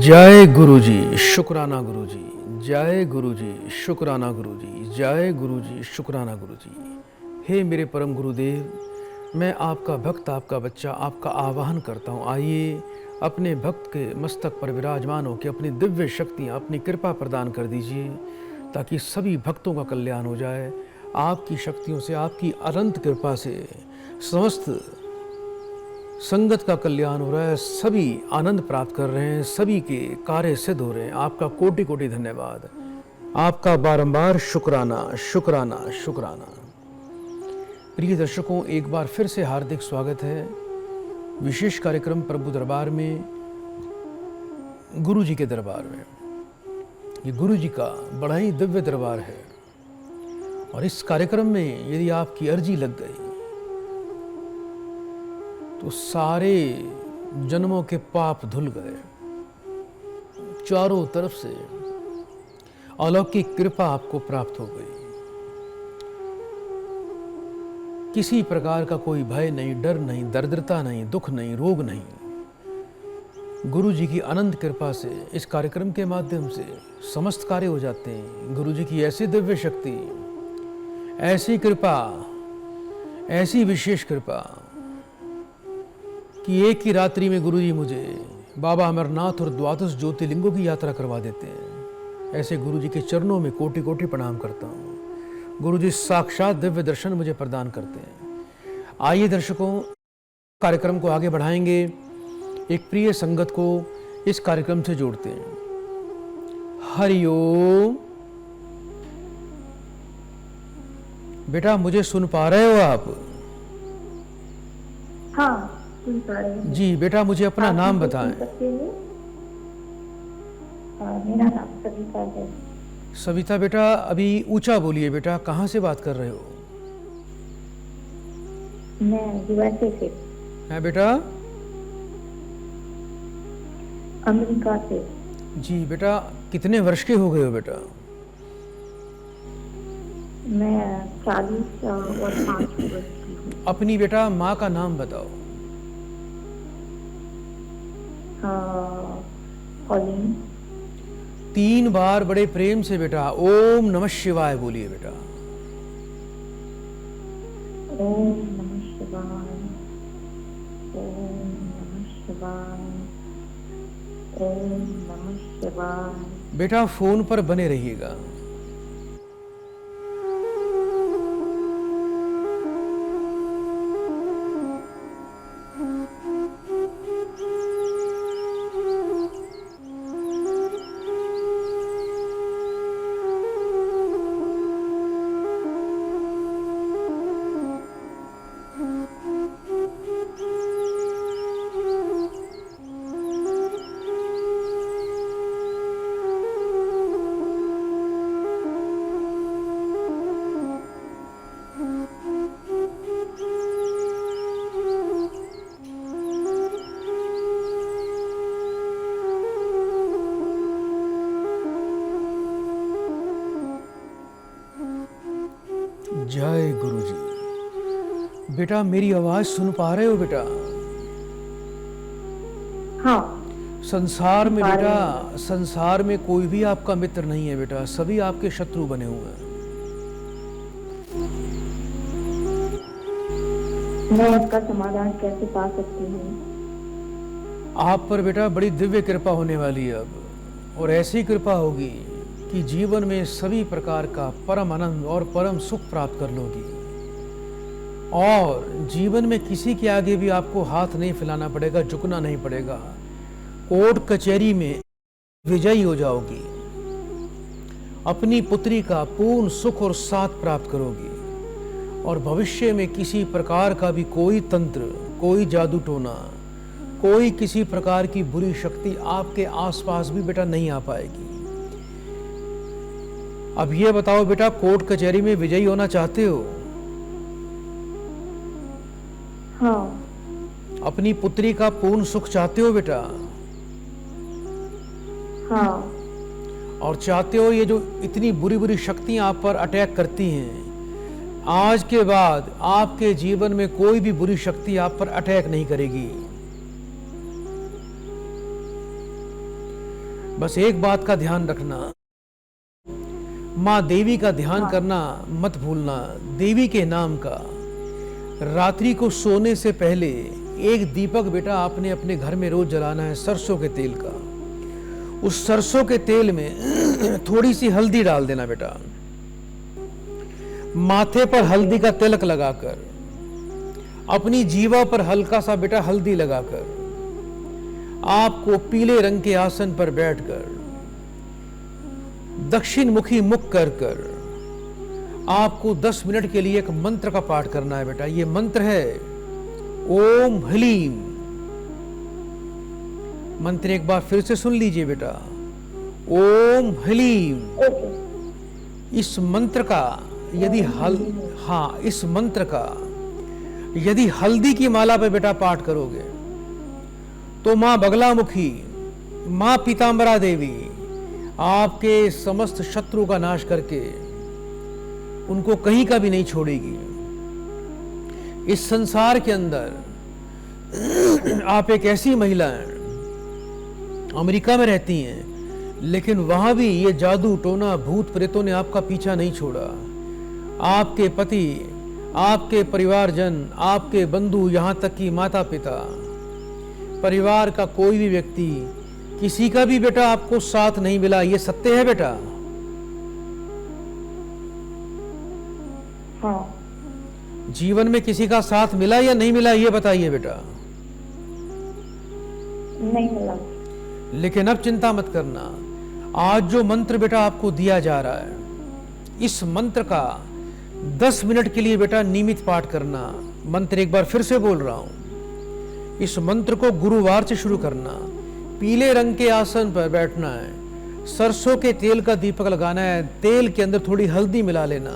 जय गुरुजी, शुक्राना गुरुजी, जय गुरुजी, शुक्राना गुरुजी, जय गुरुजी, शुक्राना गुरुजी। हे मेरे परम गुरुदेव, मैं आपका भक्त, आपका बच्चा, आपका आवाहन करता हूँ। आइए अपने भक्त के मस्तक पर विराजमान होकर अपनी दिव्य शक्तियाँ, अपनी कृपा प्रदान कर दीजिए ताकि सभी भक्तों का कल्याण हो जाए। आपकी शक्तियों से, आपकी अनंत कृपा से समस्त संगत का कल्याण हो रहा है, सभी आनंद प्राप्त कर रहे हैं, सभी के कार्य सिद्ध हो रहे हैं। आपका कोटि कोटि धन्यवाद, आपका बारंबार शुक्राना शुक्राना शुक्राना। प्रिय दर्शकों, एक बार फिर से हार्दिक स्वागत है विशेष कार्यक्रम प्रभु दरबार में, गुरु जी के दरबार में। ये गुरु जी का बड़ा ही दिव्य दरबार है और इस कार्यक्रम में यदि आपकी अर्जी लग गई तो सारे जन्मों के पाप धुल गए। चारों तरफ से अलौकिक कृपा आपको प्राप्त हो गई। किसी प्रकार का कोई भय नहीं, डर नहीं, दरिद्रता नहीं, दुख नहीं, रोग नहीं। गुरु जी की अनंत कृपा से इस कार्यक्रम के माध्यम से समस्त कार्य हो जाते हैं। गुरु जी की ऐसी दिव्य शक्ति, ऐसी कृपा, ऐसी विशेष कृपा कि एक ही रात्रि में गुरुजी मुझे बाबा अमरनाथ और द्वादश ज्योतिर्लिंगों की यात्रा करवा देते हैं। ऐसे गुरुजी के चरणों में कोटि कोटि प्रणाम करता हूँ। गुरुजी साक्षात दिव्य दर्शन मुझे प्रदान करते हैं। आइए दर्शकों, कार्यक्रम को आगे बढ़ाएंगे, एक प्रिय संगत को इस कार्यक्रम से जोड़ते हैं। हरिओम। बेटा, मुझे सुन पा रहे हो आप? हाँ जी बेटा, मुझे अपना नाम बताएं। मेरा नाम सविता है। सविता बेटा, अभी ऊंचा बोलिए बेटा, कहाँ से बात कर रहे हो? मैं यूएसए से। है बेटा? अमेरिका से। जी बेटा, कितने वर्ष के हो गए हो बेटा? मैं 40 और 5 वर्ष की हूँ। अपनी बेटा माँ का नाम बताओ। कॉलिन। 3 बार बड़े प्रेम से बेटा ओम नमः शिवाय बोलिए बेटा। ओम नमः शिवाय, ओम नमः शिवाय, ओम नमः शिवाय। बेटा फोन पर बने रहिएगा। जय गुरु जी। बेटा मेरी आवाज सुन पा रहे हो बेटा? हाँ। संसार में बेटा, संसार में कोई भी आपका मित्र नहीं है बेटा, सभी आपके शत्रु बने हुए हैं। मैं इसका समाधान कैसे पा सकती हूँ? आप पर बेटा बड़ी दिव्य कृपा होने वाली है अब, और ऐसी कृपा होगी कि जीवन में सभी प्रकार का परम आनंद और परम सुख प्राप्त कर लोगी, और जीवन में किसी के आगे भी आपको हाथ नहीं फैलाना पड़ेगा, झुकना नहीं पड़ेगा। कोर्ट कचहरी में विजयी हो जाओगी, अपनी पुत्री का पूर्ण सुख और साथ प्राप्त करोगी, और भविष्य में किसी प्रकार का भी कोई तंत्र, कोई जादू टोना, कोई किसी प्रकार की बुरी शक्ति आपके आसपास भी बेटा नहीं आ पाएगी। अब ये बताओ बेटा, कोर्ट कचहरी में विजयी होना चाहते हो? हाँ। अपनी पुत्री का पूर्ण सुख चाहते हो बेटा? हाँ। और चाहते हो ये जो इतनी बुरी बुरी शक्तियां आप पर अटैक करती हैं, आज के बाद आपके जीवन में कोई भी बुरी शक्ति आप पर अटैक नहीं करेगी। बस एक बात का ध्यान रखना, माँ देवी का ध्यान करना मत भूलना। देवी के नाम का रात्रि को सोने से पहले एक दीपक बेटा आपने अपने घर में रोज जलाना है, सरसों के तेल का। उस सरसों के तेल में थोड़ी सी हल्दी डाल देना बेटा। माथे पर हल्दी का तिलक लगाकर, अपनी जीवा पर हल्का सा बेटा हल्दी लगाकर, आपको पीले रंग के आसन पर बैठकर दक्षिण मुखी मुख कर कर आपको 10 मिनट के लिए एक मंत्र का पाठ करना है बेटा। ये मंत्र है ओम ह्लीम। मंत्र एक बार फिर से सुन लीजिए बेटा, ओम ह्लीम। इस मंत्र का यदि इस मंत्र का यदि हल्दी की माला पे बेटा पाठ करोगे तो मां बगलामुखी, मां पीतांबरा देवी आपके समस्त शत्रु का नाश करके उनको कहीं का भी नहीं छोड़ेगी। इस संसार के अंदर आप एक ऐसी महिला हैं, अमेरिका में रहती हैं, लेकिन वहां भी ये जादू टोना भूत प्रेतों ने आपका पीछा नहीं छोड़ा। आपके पति, आपके परिवारजन, आपके बंधु, यहां तक कि माता पिता, परिवार का कोई भी व्यक्ति, किसी का भी बेटा आपको साथ नहीं मिला। ये सत्य है बेटा? हाँ। जीवन में किसी का साथ मिला या नहीं मिला, ये बताइए बेटा। नहीं मिला। लेकिन अब चिंता मत करना, आज जो मंत्र बेटा आपको दिया जा रहा है, इस मंत्र का 10 मिनट के लिए बेटा नियमित पाठ करना। मंत्र एक बार फिर से बोल रहा हूं। इस मंत्र को गुरुवार से शुरू करना। पीले रंग के आसन पर बैठना है, सरसों के तेल का दीपक लगाना है, तेल के अंदर थोड़ी हल्दी मिला लेना,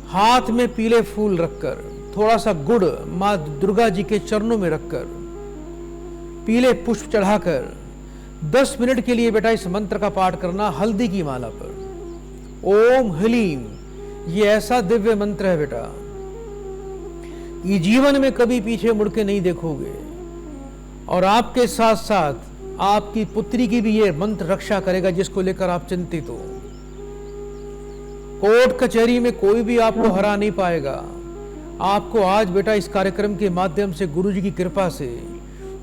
हाथ में पीले फूल रखकर, थोड़ा सा गुड़ मां दुर्गा जी के चरणों में रखकर, पीले पुष्प चढ़ाकर 10 मिनट के लिए बेटा इस मंत्र का पाठ करना हल्दी की माला पर। ओम ह्लीम, ये ऐसा दिव्य मंत्र है बेटा कि जीवन में कभी पीछे मुड़ के नहीं देखोगे, और आपके साथ साथ आपकी पुत्री की भी ये मंत्र रक्षा करेगा, जिसको लेकर आप चिंतित हो। कोर्ट कचहरी में कोई भी आपको हरा नहीं पाएगा। आपको आज बेटा इस कार्यक्रम के माध्यम से गुरुजी की कृपा से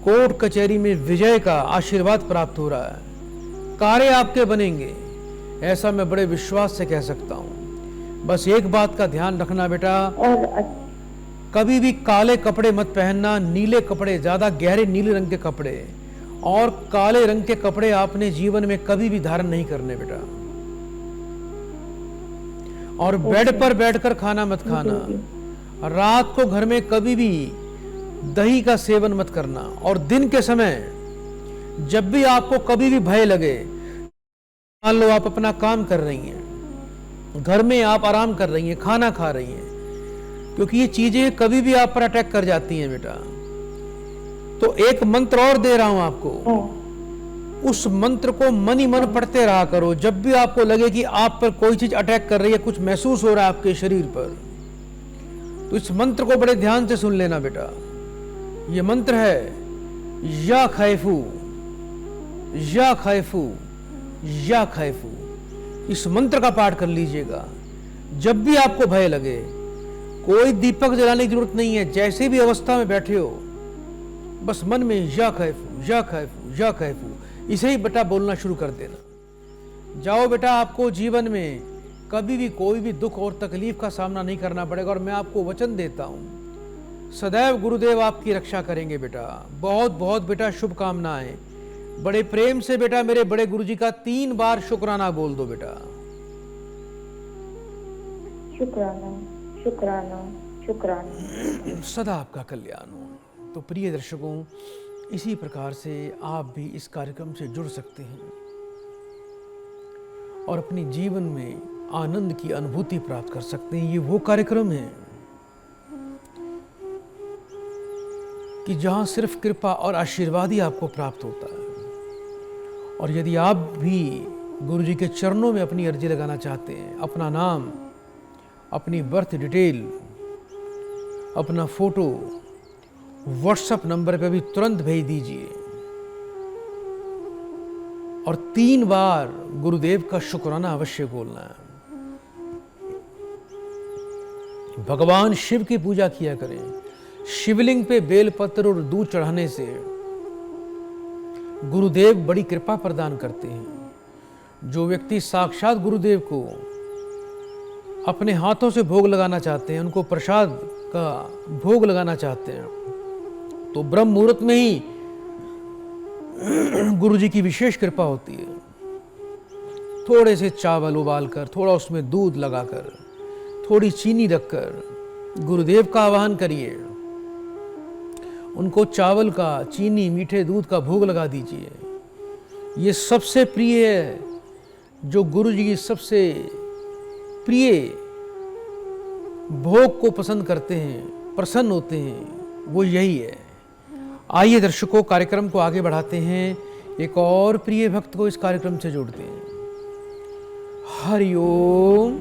कोर्ट कचहरी में विजय का आशीर्वाद प्राप्त हो रहा है। कार्य आपके बनेंगे, ऐसा मैं बड़े विश्वास से कह सकता हूं। बस एक बात का ध्यान रखना बेटा, कभी भी काले कपड़े मत पहनना, नीले कपड़े, ज्यादा गहरे नीले रंग के कपड़े और काले रंग के कपड़े आपने जीवन में कभी भी धारण नहीं करने बेटा। और बेड पर बैठकर खाना मत खाना। रात को घर में कभी भी दही का सेवन मत करना। और दिन के समय जब भी आपको कभी भी भय लगे, मान लो आप अपना काम कर रही हैं, घर में आप आराम कर रही हैं, खाना खा रही हैं, क्योंकि ये चीजें कभी भी आप पर अटैक कर जाती हैं बेटा। तो एक मंत्र और दे रहा हूं आपको, उस मंत्र को मन ही मन पढ़ते रहा करो। जब भी आपको लगे कि आप पर कोई चीज अटैक कर रही है, कुछ महसूस हो रहा है आपके शरीर पर, तो इस मंत्र को बड़े ध्यान से सुन लेना बेटा। ये मंत्र है या खैफू, या खैफू, या खैफू। इस मंत्र का पाठ कर लीजिएगा। जब भी आपको भय लगे, कोई दीपक जलाने की जरूरत नहीं है, जैसे भी अवस्था में बैठे हो, बस मन में या खैफू, या खैफू, या खैफू, इसे ही बेटा बोलना शुरू कर देना। जाओ बेटा, आपको जीवन में कभी भी कोई भी दुख और तकलीफ का सामना नहीं करना पड़ेगा। और मैं आपको वचन देता हूं, सदैव गुरुदेव आपकी रक्षा करेंगे बेटा। बहुत बहुत बेटा शुभकामनाएं। बड़े प्रेम से बेटा मेरे बड़े गुरुजी का 3 बार शुक्राना बोल दो बेटा। शुक्राना, शुक्राना, शुक्राना। सदा आपका कल्याण हो। तो प्रिय दर्शकों, इसी प्रकार से आप भी इस कार्यक्रम से जुड़ सकते हैं और अपने जीवन में आनंद की अनुभूति प्राप्त कर सकते हैं। ये वो कार्यक्रम है कि जहां सिर्फ कृपा और आशीर्वाद ही आपको प्राप्त होता है, और यदि आप भी गुरु जी के चरणों में अपनी अर्जी लगाना चाहते हैं, अपना नाम, अपनी बर्थ डिटेल, अपना फोटो व्हाट्सएप नंबर पे भी तुरंत भेज दीजिए और 3 बार गुरुदेव का शुक्राना अवश्य बोलना है। भगवान शिव की पूजा किया करें। शिवलिंग पे बेलपत्र और दूध चढ़ाने से गुरुदेव बड़ी कृपा प्रदान करते हैं। जो व्यक्ति साक्षात गुरुदेव को अपने हाथों से भोग लगाना चाहते हैं, उनको प्रसाद का भोग लगाना चाहते हैं, तो ब्रह्म मुहूर्त में ही गुरु जी की विशेष कृपा होती है। थोड़े से चावल उबालकर, थोड़ा उसमें दूध लगाकर, थोड़ी चीनी रखकर गुरुदेव का आवाहन करिए। उनको चावल का, चीनी, मीठे दूध का भोग लगा दीजिए। ये सबसे प्रिय है, जो गुरु जी की सबसे प्रिय भोग को पसंद करते हैं, प्रसन्न होते हैं, वो यही है। आइए दर्शकों, कार्यक्रम को आगे बढ़ाते हैं। एक और प्रिय भक्त को इस कार्यक्रम से जोड़ते हैं। हरिओम।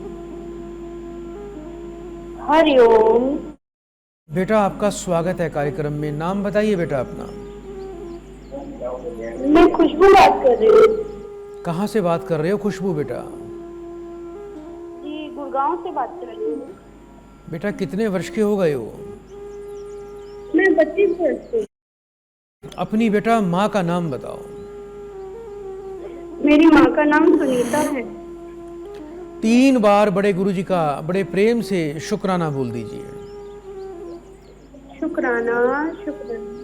हरिओम। बेटा आपका स्वागत है कार्यक्रम में। नाम बताइए बेटा अपना। मैं खुशबू बात कर रही हूँ। कहाँ से बात कर रहे हो खुशबू बेटा? जी, गुड़गांव से बात कर रही हूँ। बेटा कितने वर्ष के हो गए हो? मैं 32 वर्ष की। अपनी बेटा माँ का नाम बताओ। मेरी माँ का नाम सुनीता है। 3 बार बड़े गुरु जी का बड़े प्रेम से शुक्राना बोल दीजिए। शुक्राना, शुक्राना।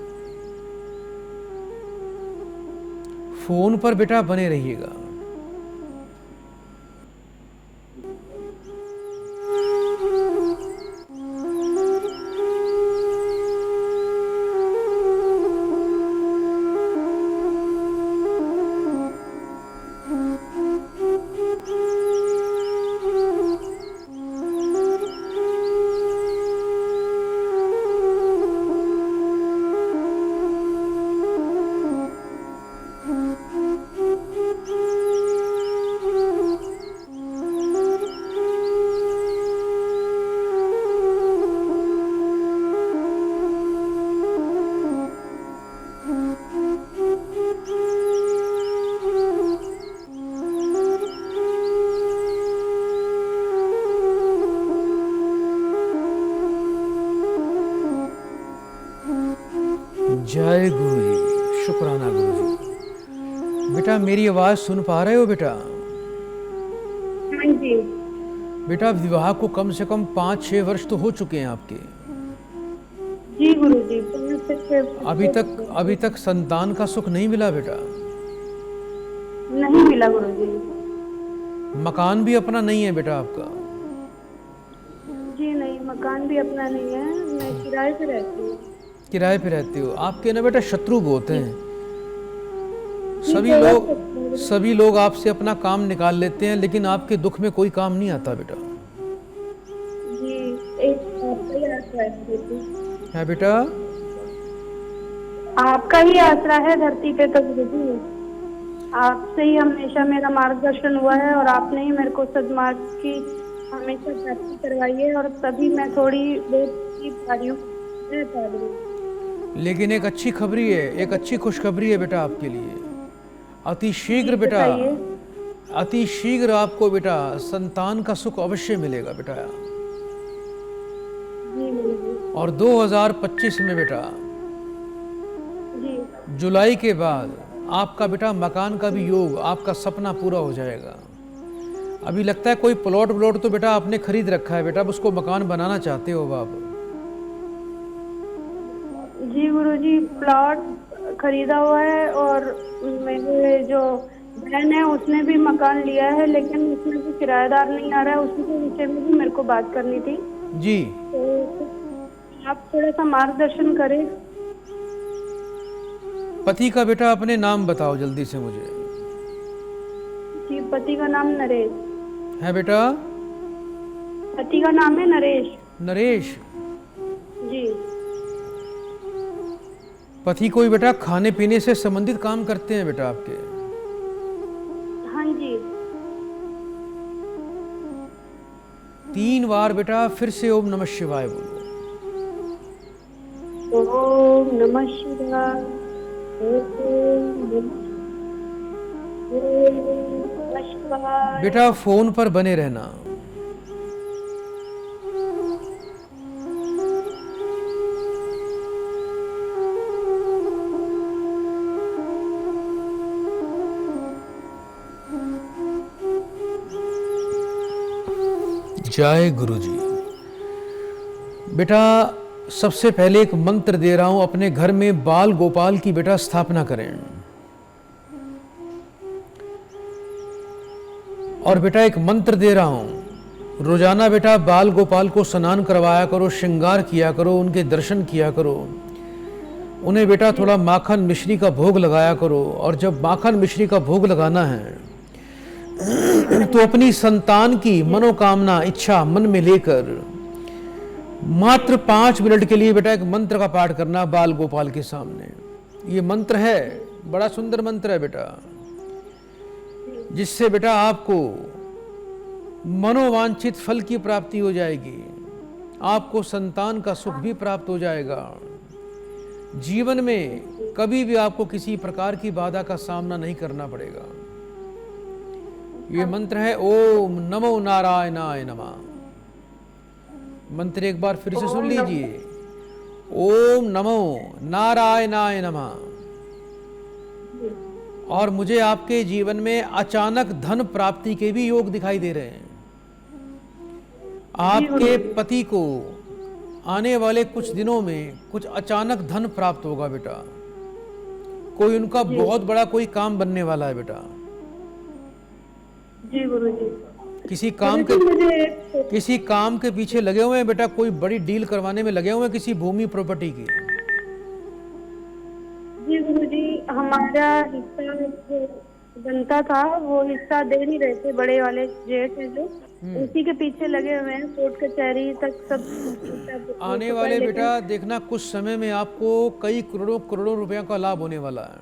फोन पर बेटा बने रहिएगा। जय गुरु जी, शुक्राना गुरु जी। बेटा मेरी आवाज सुन पा रहे हो बेटा? हाँ जी। बेटा विवाह को कम से कम 5-6 वर्ष तो हो चुके हैं आपके। जी गुरु जी। अभी तक संतान का सुख नहीं मिला बेटा? नहीं मिला गुरु जी। मकान भी अपना नहीं है बेटा आपका? जी नहीं, मकान भी अपना नहीं है। मैं किराए पे रहती हूँ। किराए पे रहते हो? आपके ना बेटा शत्रु बहुत हैं। सभी लोग आपसे अपना काम निकाल लेते हैं, लेकिन आपके दुख में कोई काम नहीं आता बेटा। जी, एक आपका ही आसरा है बेटा? आपका ही आसरा है धरती पे तो गुरु जी। आपसे ही हमेशा मेरा मार्गदर्शन हुआ है और आपने ही मेरे को सद्मार्ग की हमेशा प्राप्ति करवाई है, और तभी मैं थोड़ी बहुत की पा रही हूँ। लेकिन एक अच्छी खबरी है, एक अच्छी खुशखबरी है बेटा आपके लिए। अति शीघ्र बेटा, अति शीघ्र आपको बेटा संतान का सुख अवश्य मिलेगा बेटा। और 2025 में बेटा जुलाई के बाद आपका बेटा मकान का भी योग, आपका सपना पूरा हो जाएगा। अभी लगता है कोई प्लॉट तो बेटा आपने खरीद रखा है बेटा, अब उसको मकान बनाना चाहते हो आप? जी गुरुजी, प्लॉट खरीदा हुआ है और मेरे जो बहन है उसने भी मकान लिया है, लेकिन उसमें भी किराएदार नहीं आ रहा है। उसी के विषय में भी मेरे को बात करनी थी जी। तो आप थोड़ा सा मार्गदर्शन करें। पति का बेटा अपने नाम बताओ जल्दी से मुझे। जी, पति का नाम नरेश है बेटा? पति का नाम है नरेश। नरेश जी। पति कोई बेटा खाने पीने से संबंधित काम करते हैं बेटा आपके? जी। 3 बार बेटा फिर से ओम नमः शिवाय बोलो। ओम नमः शिवाय। ओम नमः शिवाय। बेटा फोन पर बने रहना। जय गुरुजी। बेटा सबसे पहले एक मंत्र दे रहा हूं, अपने घर में बाल गोपाल की बेटा स्थापना करें। और बेटा एक मंत्र दे रहा हूं, रोजाना बेटा बाल गोपाल को स्नान करवाया करो, श्रृंगार किया करो, उनके दर्शन किया करो, उन्हें बेटा थोड़ा माखन मिश्री का भोग लगाया करो। और जब माखन मिश्री का भोग लगाना है तो अपनी संतान की मनोकामना इच्छा मन में लेकर मात्र 5 मिनट के लिए बेटा एक मंत्र का पाठ करना बाल गोपाल के सामने। ये मंत्र है, बड़ा सुंदर मंत्र है बेटा, जिससे बेटा आपको मनोवांछित फल की प्राप्ति हो जाएगी, आपको संतान का सुख भी प्राप्त हो जाएगा। जीवन में कभी भी आपको किसी प्रकार की बाधा का सामना नहीं करना पड़ेगा। ये मंत्र है ओम नमो नारायणाय नमः। मंत्र एक बार फिर से सुन लीजिए, ओम नमो नारायणाय नमः। और मुझे आपके जीवन में अचानक धन प्राप्ति के भी योग दिखाई दे रहे हैं। आपके पति को आने वाले कुछ दिनों में कुछ अचानक धन प्राप्त होगा बेटा। कोई उनका बहुत बड़ा कोई काम बनने वाला है बेटा। जी गुरुजी। किसी काम के पीछे लगे हुए हैं बेटा, कोई बड़ी डील करवाने में लगे हुए हैं किसी भूमि प्रॉपर्टी की। जी गुरुजी, हमारा हिस्सा जो बनता था वो हिस्सा दे नहीं रहे थे, बड़े वाले जेठ है जो, उसी के पीछे लगे हुए हैं, कोर्ट कचहरी तक सब आने वाले बेटा देखना कुछ समय में आपको कई करोड़ों करोड़ों रुपयों का लाभ होने वाला है।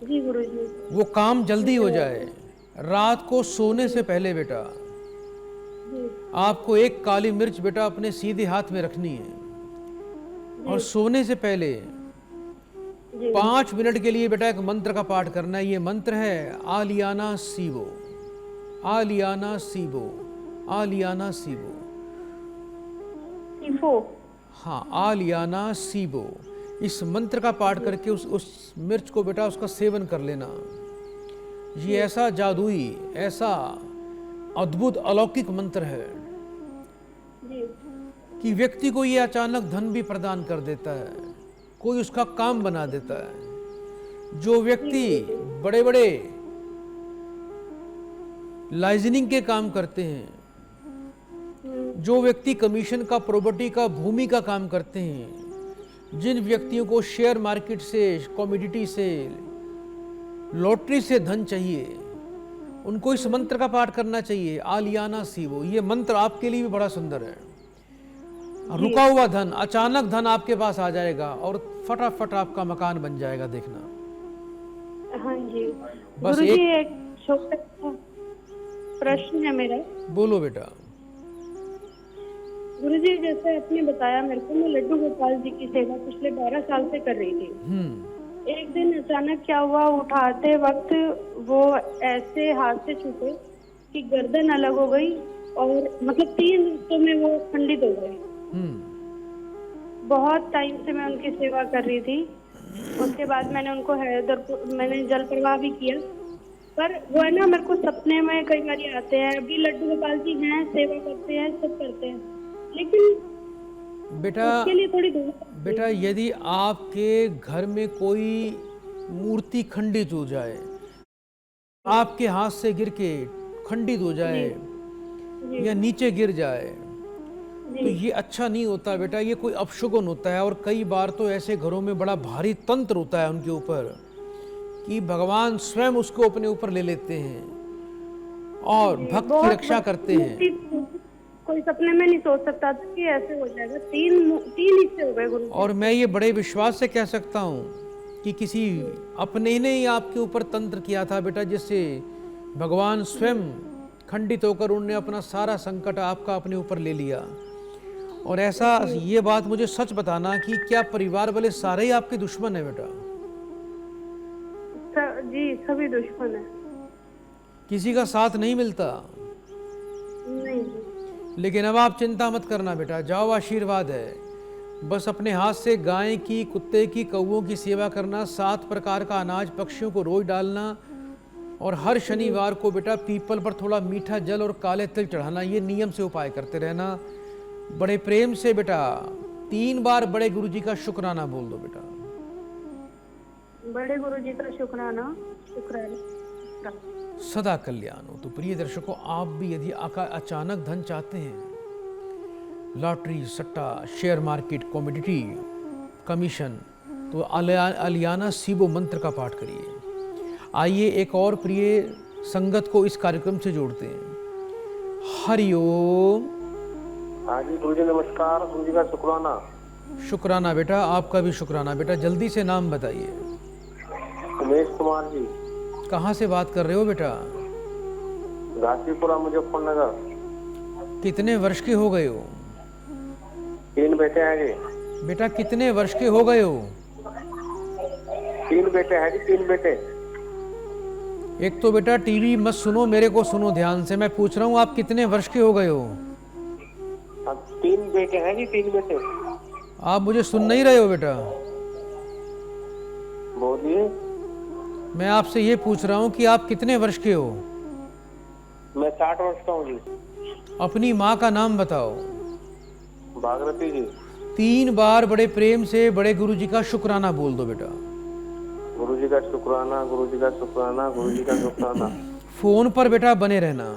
जी गुरुजी। वो काम जल्दी हो जाए। रात को सोने से पहले बेटा आपको एक काली मिर्च बेटा अपने सीधे हाथ में रखनी है और सोने से पहले 5 मिनट के लिए बेटा एक मंत्र का पाठ करना है। ये मंत्र है आलियाना सीवो, आलियाना सीवो, आलियाना सीवो। हाँ, आलियाना सीवो। इस मंत्र का पाठ करके उस मिर्च को बेटा उसका सेवन कर लेना। ये ऐसा जादुई, ऐसा अद्भुत अलौकिक मंत्र है कि व्यक्ति को ये अचानक धन भी प्रदान कर देता है, कोई उसका काम बना देता है। जो व्यक्ति बड़े बड़े लाइजनिंग के काम करते हैं, जो व्यक्ति कमीशन का, प्रॉपर्टी का, भूमि का काम करते हैं, जिन व्यक्तियों को शेयर मार्केट से, कमोडिटी से, लॉटरी से धन चाहिए, उनको इस मंत्र का पाठ करना चाहिए, आलियाना सीवो। ये मंत्र आपके लिए भी बड़ा सुंदर है। रुका हुआ धन, अचानक धन आपके पास आ जाएगा और फटाफट आपका मकान बन जाएगा, देखना। हाँ जी। बस एक छोटा सा प्रश्न है मेरा। बोलो बेटा। गुरुजी, जैसे आपने बताया मेरे को, मैं लड्डू गोपाल जी की सेवा पिछले 12 साल से कर रही थी। एक दिन अचानक क्या हुआ, उठाते वक्त वो ऐसे हाथ से छूटे कि गर्दन अलग हो गई और मतलब 3 हिस्सों में वो खंडित हो गए। बहुत टाइम से मैं उनकी सेवा कर रही थी। उसके बाद मैंने उनको मैंने जल प्रवाह भी किया, पर वो है ना, मेरे को सपने में कई बार आते हैं। अभी लड्डू गोपाल जी हैं, सेवा करते हैं, सब करते हैं, लेकिन बेटा यदि आपके घर में कोई मूर्ति खंडित हो जाए, आपके हाथ से गिर के खंडित हो जाए या नीचे गिर जाए, तो ये अच्छा नहीं होता बेटा। ये कोई अपशुगुन होता है। और कई बार तो ऐसे घरों में बड़ा भारी तंत्र होता है उनके ऊपर कि भगवान स्वयं उसको अपने ऊपर ले लेते हैं और भक्त की रक्षा करते हैं। कोई सपने में नहीं सोच सकता था कि ऐसे हो जाएगा। 3 हिस्से हो गए गुरु। और मैं ये बड़े विश्वास से कह सकता हूँ कि किसी अपने ने ही आपके ऊपर तंत्र किया था बेटा, जिससे भगवान स्वयं खंडित होकर उन्होंने अपना सारा संकट आपका अपने ऊपर ले लिया। और ऐसा ये बात मुझे सच बताना कि क्या परिवार वाले सारे ही आपके दुश्मन है बेटा? जी सभी दुश्मन है। किसी का साथ नहीं मिलता? नहीं जी। लेकिन अब आप चिंता मत करना बेटा, जाओ, आशीर्वाद है। बस अपने हाथ से गाय की, कुत्ते की, कौओं की सेवा करना, 7 प्रकार का अनाज पक्षियों को रोज डालना, और हर शनिवार को बेटा पीपल पर थोड़ा मीठा जल और काले तिल चढ़ाना, ये नियम से उपाय करते रहना। बड़े प्रेम से बेटा 3 बार बड़े गुरुजी का शुक्राना बोल दो बेटा। बड़े गुरुजी का शुक्राना, शुक्राना। सदा कल्याण हो। तो प्रिय दर्शकों, आप भी यदि अचानक धन चाहते हैं, लॉटरी, सट्टा, शेयर मार्केट, कमोडिटी, कमीशन, तो अलियाना शिवो मंत्र का पाठ करिए। आइए एक और प्रिय संगत को इस कार्यक्रम से जोड़ते हैं। हरिओम। हाँ जी गुरुजी नमस्कार। गुरुजी का शुक्राना। शुक्राना बेटा, आपका भी शुक्राना बेटा। जल्दी से नाम बताइए। उमेश कुमार जी। कहाँ से बात कर रहे हो बेटा? घासीपुरा, मुजफ्फरनगर। कितने वर्ष के हो गए हो? 3 बेटे हैं जी। बेटा कितने वर्ष के हो गए हो? 3 बेटे हैं जी, 3 बेटे। एक तो बेटा टीवी मत सुनो, मेरे को सुनो ध्यान से। मैं पूछ रहा हूँ आप कितने वर्ष के हो गए हो? 3 बेटे हैं जी, 3 बेटे। आप मुझे सुन नहीं रहे हो बेटा? बोलिए। मैं आपसे ये पूछ रहा हूँ कि आप कितने वर्ष के हो? मैं 60 वर्ष का हूँ जी। अपनी माँ का नाम बताओ। भागरती जी। 3 बार बड़े प्रेम से बड़े गुरुजी का शुक्राना बोल दो बेटा। गुरुजी का शुक्राना, गुरुजी का शुक्राना, गुरुजी का शुक्राना। फोन पर बेटा बने रहना।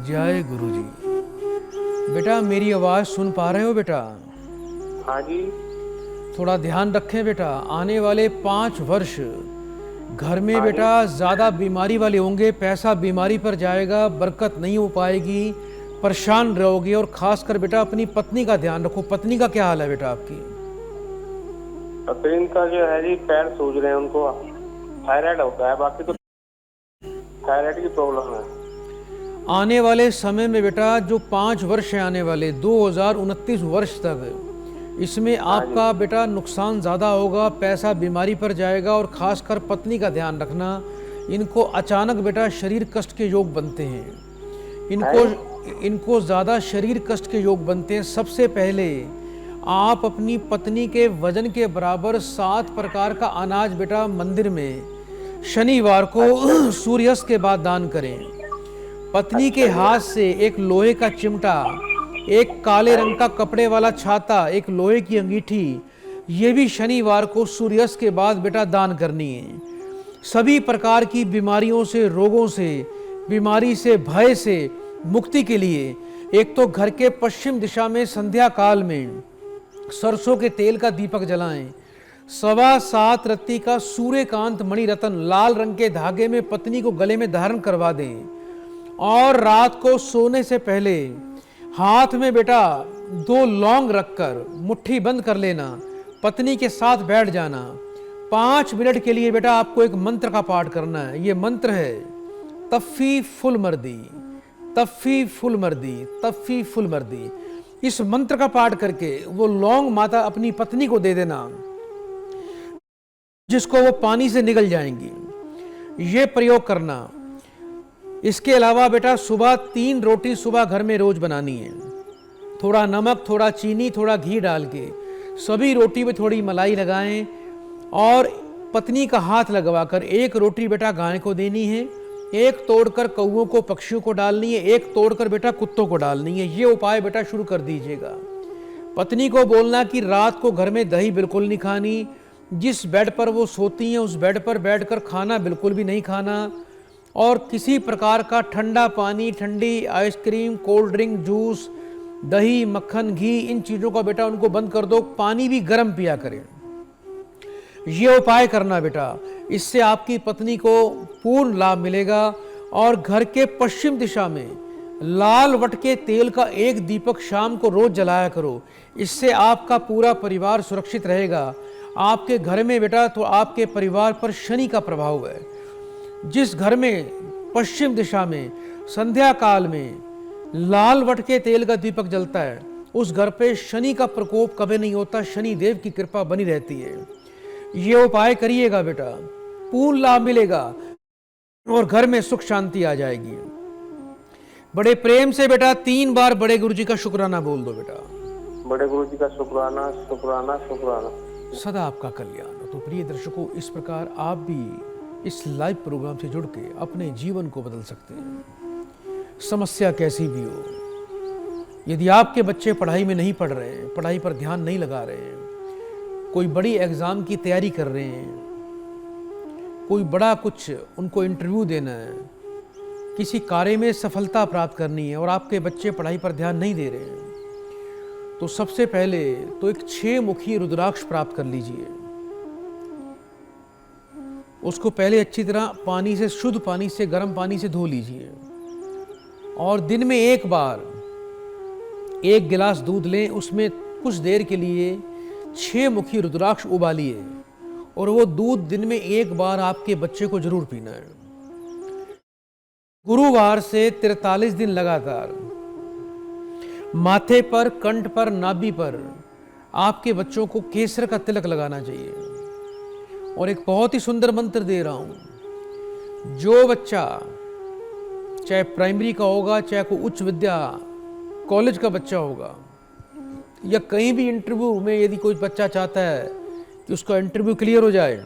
जय गुरुजी। बेटा मेरी आवाज सुन पा रहे हो बेटा? हाँ जी। थोड़ा ध्यान रखें बेटा। आने वाले 5 वर्ष घर में बेटा ज्यादा बीमारी वाले होंगे। पैसा बीमारी पर जाएगा, बरकत नहीं हो पाएगी, परेशान रहोगे। और खासकर बेटा अपनी पत्नी का ध्यान रखो। पत्नी का क्या हाल है बेटा आपकी? पत्नी का जो है जी पैर सूज रहे हैं, उनको थायराइड होता है, बाकी तो थायराइड की प्रॉब्लम है। आने वाले समय में बेटा जो 5 वर्ष है आने वाले 2029 वर्ष तक, इसमें आपका बेटा नुकसान ज़्यादा होगा, पैसा बीमारी पर जाएगा। और ख़ासकर पत्नी का ध्यान रखना। इनको अचानक बेटा शरीर कष्ट के योग बनते हैं। इनको ज़्यादा शरीर कष्ट के योग बनते हैं। सबसे पहले आप अपनी पत्नी के वजन के बराबर 7 प्रकार का अनाज बेटा मंदिर में शनिवार को सूर्यास्त के बाद दान करें। पत्नी के हाथ से एक लोहे का चिमटा, एक काले रंग का कपड़े वाला छाता, एक लोहे की अंगीठी, ये भी शनिवार को सूर्यास्त के बाद बेटा दान करनी है। सभी प्रकार की बीमारियों से, रोगों से, बीमारी से, भय से मुक्ति के लिए एक तो घर के पश्चिम दिशा में संध्या काल में सरसों के तेल का दीपक जलाएं। 7.25 रत्ती का सूर्यकांत मणि रत्न लाल रंग के धागे में पत्नी को गले में धारण करवा दें। और रात को सोने से पहले हाथ में बेटा 2 लौंग रखकर मुट्ठी बंद कर लेना, पत्नी के साथ बैठ जाना। 5 मिनट के लिए बेटा आपको एक मंत्र का पाठ करना है। ये मंत्र है तफ़्फ़ी फुल मर्दी, तफ़्फ़ी फुल मर्दी, तफ़्फ़ी फुल मर्दी। इस मंत्र का पाठ करके वो लौंग माता अपनी पत्नी को दे देना, जिसको वो पानी से निगल जाएंगी। ये प्रयोग करना। इसके अलावा बेटा सुबह 3 रोटी सुबह घर में रोज बनानी है। थोड़ा नमक, थोड़ा चीनी, थोड़ा घी डाल के सभी रोटी में थोड़ी मलाई लगाएं और पत्नी का हाथ लगवाकर एक रोटी बेटा गाय को देनी है, एक तोड़कर कौओं को, पक्षियों को डालनी है, एक तोड़कर बेटा कुत्तों को डालनी है। ये उपाय बेटा शुरू कर दीजिएगा। पत्नी को बोलना कि रात को घर में दही बिल्कुल नहीं खानी, जिस बेड पर वो सोती हैं उस बेड पर बैठकर खाना बिल्कुल भी नहीं खाना, और किसी प्रकार का ठंडा पानी, ठंडी आइसक्रीम, कोल्ड ड्रिंक, जूस, दही, मक्खन, घी, इन चीज़ों का बेटा उनको बंद कर दो। पानी भी गर्म पिया करें। ये उपाय करना बेटा, इससे आपकी पत्नी को पूर्ण लाभ मिलेगा। और घर के पश्चिम दिशा में लाल वटके तेल का एक दीपक शाम को रोज जलाया करो। इससे आपका पूरा परिवार सुरक्षित रहेगा। आपके घर में बेटा तो आपके परिवार पर शनि का प्रभाव है। जिस घर में पश्चिम दिशा में संध्या काल में लाल वटके तेल का दीपक जलता है, उस घर पे शनि का प्रकोप कभी नहीं होता, शनि देव की कृपा बनी रहती है। ये उपाय करिएगा बेटा, पूर्ण लाभ मिलेगा और घर में सुख शांति आ जाएगी। बड़े प्रेम से बेटा 3 बार बड़े गुरु जी का शुक्राना बोल दो बेटा। बड़े गुरु जी का शुक्राना, शुक्राना, शुक्राना। सदा आपका कल्याण हो। तो प्रिय दर्शकों, इस प्रकार आप भी इस लाइव प्रोग्राम से जुड़ के अपने जीवन को बदल सकते हैं। समस्या कैसी भी हो, यदि आपके बच्चे पढ़ाई में नहीं पढ़ रहे हैं, पढ़ाई पर ध्यान नहीं लगा रहे हैं, कोई बड़ी एग्जाम की तैयारी कर रहे हैं, कोई बड़ा कुछ उनको इंटरव्यू देना है, किसी कार्य में सफलता प्राप्त करनी है और आपके बच्चे पढ़ाई पर ध्यान नहीं दे रहे हैं, तो सबसे पहले तो एक 6 मुखी रुद्राक्ष प्राप्त कर लीजिए। उसको पहले अच्छी तरह पानी से, शुद्ध पानी से, गर्म पानी से धो लीजिए और दिन में एक बार 1 गिलास दूध लें, उसमें कुछ देर के लिए 6 मुखी रुद्राक्ष उबालिए और वो दूध दिन में 1 बार आपके बच्चे को जरूर पीना है। गुरुवार से 43 दिन लगातार माथे पर, कंठ पर, नाभि पर आपके बच्चों को केसर का तिलक लगाना चाहिए। और एक बहुत ही सुंदर मंत्र दे रहा हूं, जो बच्चा चाहे प्राइमरी का होगा, चाहे कोई उच्च विद्या कॉलेज का बच्चा होगा, या कहीं भी इंटरव्यू में यदि कोई बच्चा चाहता है कि उसका इंटरव्यू क्लियर हो जाए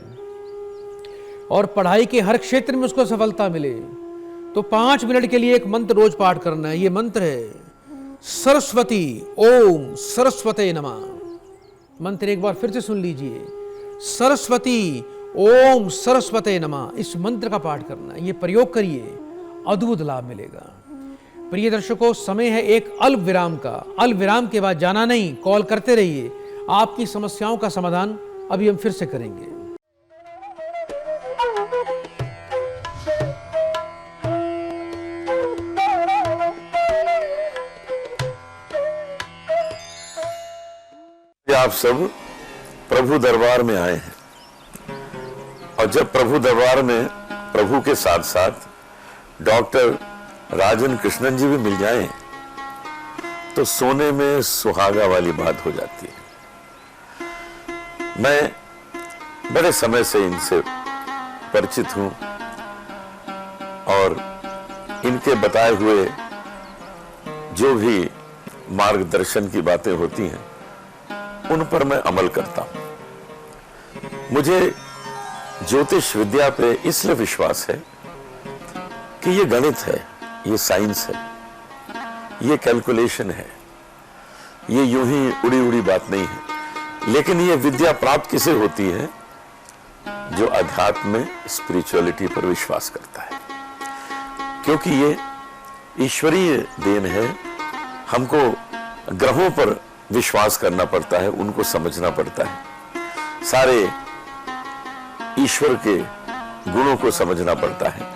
और पढ़ाई के हर क्षेत्र में उसको सफलता मिले, तो 5 मिनट के लिए एक मंत्र रोज पाठ करना है। ये मंत्र है सरस्वती ओम सरस्वते नमः। मंत्र एक बार फिर से सुन लीजिए, सरस्वती ओम सरस्वते नमः। इस मंत्र का पाठ करना है, ये प्रयोग करिए, अद्भुत लाभ मिलेगा। प्रिय दर्शकों, समय है एक अल्प विराम का। अल्प विराम के बाद जाना नहीं, कॉल करते रहिए। आपकी समस्याओं का समाधान अभी हम फिर से करेंगे। आप सब प्रभु दरबार में आए हैं और जब प्रभु दरबार में प्रभु के साथ साथ डॉक्टर राजन कृष्णन जी भी मिल जाएं तो सोने में सुहागा वाली बात हो जाती है। मैं बड़े समय से इनसे परिचित हूं और इनके बताए हुए जो भी मार्गदर्शन की बातें होती हैं उन पर मैं अमल करता हूं। मुझे ज्योतिष विद्या पे इसलिए विश्वास है कि ये गणित है, ये साइंस है, ये कैलकुलेशन है, ये यूं ही उड़ी उड़ी बात नहीं है। लेकिन ये विद्या प्राप्त किसे होती है? जो अध्यात्म में, स्पिरिचुअलिटी पर विश्वास करता है, क्योंकि ये ईश्वरीय देन है। हमको ग्रहों पर विश्वास करना पड़ता है, उनको समझना पड़ता है, सारे ईश्वर के गुणों को समझना पड़ता है,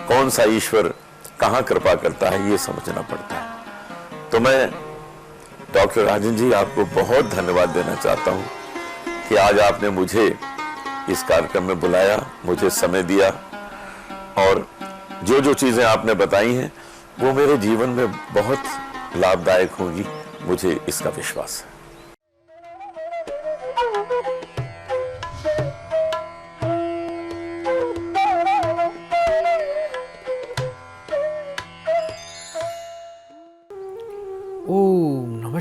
कौन सा ईश्वर कहां कृपा करता है ये समझना पड़ता है। तो मैं डॉक्टर राजन जी आपको बहुत धन्यवाद देना चाहता हूं कि आज आपने मुझे इस कार्यक्रम में बुलाया, मुझे समय दिया और जो जो चीजें आपने बताई हैं वो मेरे जीवन में बहुत लाभदायक होंगी, मुझे इसका विश्वास है। ओम नमः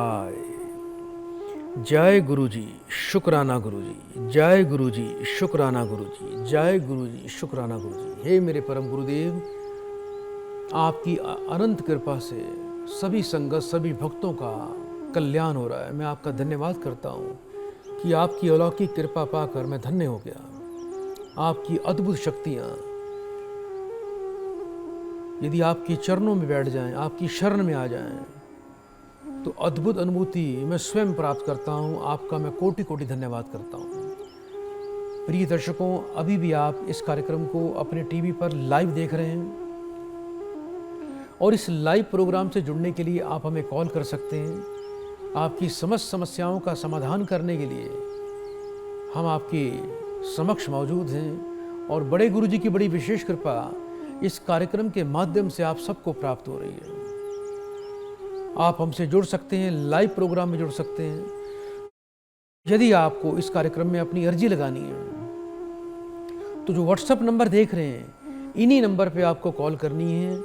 शिवाय। जय गुरुजी, शुक्राना गुरुजी, जय गुरुजी, शुक्राना गुरुजी, जय गुरुजी, शुक्राना गुरुजी। हे मेरे परम गुरुदेव, आपकी अनंत कृपा से सभी संगत, सभी भक्तों का कल्याण हो रहा है। मैं आपका धन्यवाद करता हूँ कि आपकी अलौकिक कृपा पाकर मैं धन्य हो गया। आपकी अद्भुत शक्तियाँ यदि आपके चरणों में बैठ जाएं, आपकी शरण में आ जाएं, तो अद्भुत अनुभूति मैं स्वयं प्राप्त करता हूं। आपका मैं कोटि कोटि धन्यवाद करता हूं। प्रिय दर्शकों, अभी भी आप इस कार्यक्रम को अपने टीवी पर लाइव देख रहे हैं और इस लाइव प्रोग्राम से जुड़ने के लिए आप हमें कॉल कर सकते हैं। आपकी समस्त समस्याओं का समाधान करने के लिए हम आपके समक्ष मौजूद हैं और बड़े गुरुजी की बड़ी विशेष कृपा इस कार्यक्रम के माध्यम से आप सबको प्राप्त हो रही है। आप हमसे जुड़ सकते हैं, लाइव प्रोग्राम में जुड़ सकते हैं। यदि आपको इस कार्यक्रम में अपनी अर्जी लगानी है तो जो व्हाट्सएप नंबर देख रहे हैं, इन्हीं नंबर पे आपको कॉल करनी है।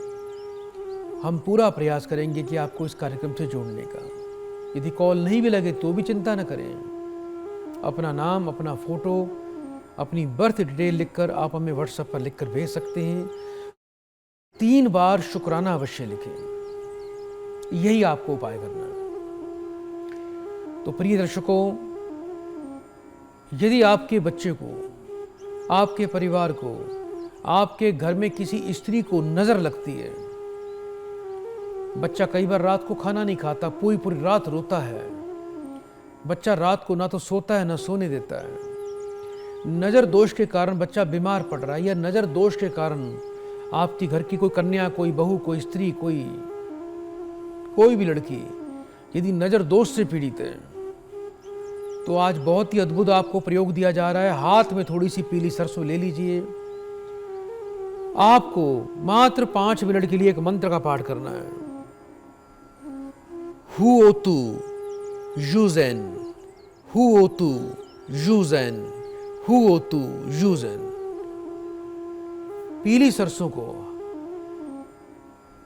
हम पूरा प्रयास करेंगे कि आपको इस कार्यक्रम से जोड़ने का। यदि कॉल नहीं भी लगे तो भी चिंता न करें। अपना नाम, अपना फोटो, अपनी बर्थ डिटेल लिखकर आप हमें व्हाट्सएप पर लिखकर भेज सकते हैं। 3 बार शुक्राना अवश्य लिखें, यही आपको उपाय करना है। तो प्रिय दर्शकों, यदि आपके बच्चे को, आपके परिवार को, आपके घर में किसी स्त्री को नजर लगती है, बच्चा कई बार रात को खाना नहीं खाता, पूरी पूरी रात रोता है, बच्चा रात को ना तो सोता है ना सोने देता है, नजर दोष के कारण बच्चा बीमार पड़ रहा है, या नजर दोष के कारण आपकी घर की कोई कन्या, कोई बहू, कोई स्त्री, कोई भी लड़की यदि नजर दोष से पीड़ित है, तो आज बहुत ही अद्भुत आपको प्रयोग दिया जा रहा है। हाथ में थोड़ी सी पीली सरसों ले लीजिए। आपको मात्र 5 मिनट के लिए एक मंत्र का पाठ करना है। हु ओतु यूजेन, हु ओतु यूजेन, हु ओतु यूजेन। पीली सरसों को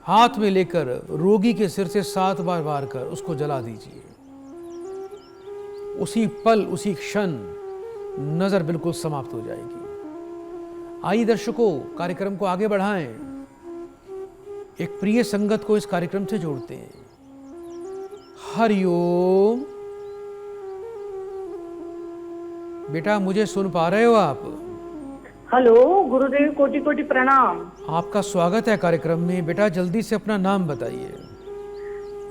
हाथ में लेकर रोगी के सिर से 7 बार वार कर उसको जला दीजिए। उसी पल, उसी क्षण नजर बिल्कुल समाप्त हो जाएगी। आइए दर्शकों, कार्यक्रम को आगे बढ़ाएं। एक प्रिय संगत को इस कार्यक्रम से जोड़ते हैं। हरिओम। बेटा, मुझे सुन पा रहे हो आप? हेलो गुरुदेव, कोटि कोटि प्रणाम। आपका स्वागत है कार्यक्रम में। बेटा, जल्दी से अपना नाम बताइए।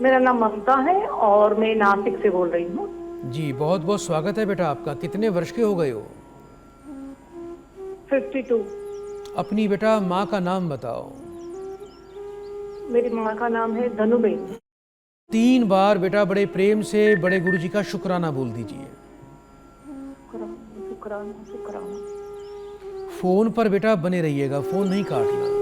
मेरा नाम ममता है और मैं नासिक से बोल रही हूँ। जी, बहुत बहुत स्वागत है बेटा आपका। कितने वर्ष के हो गए हो? 52। अपनी बेटा माँ का नाम बताओ। मेरी माँ का नाम है धनुबेन। 3 बार बेटा बड़े प्रेम से बड़े गुरुजी का शुक्राना बोल दीजिए। शुक्राना शुक्राना शुक्राना। फोन पर बेटा बने रहिएगा, फोन नहीं काटना।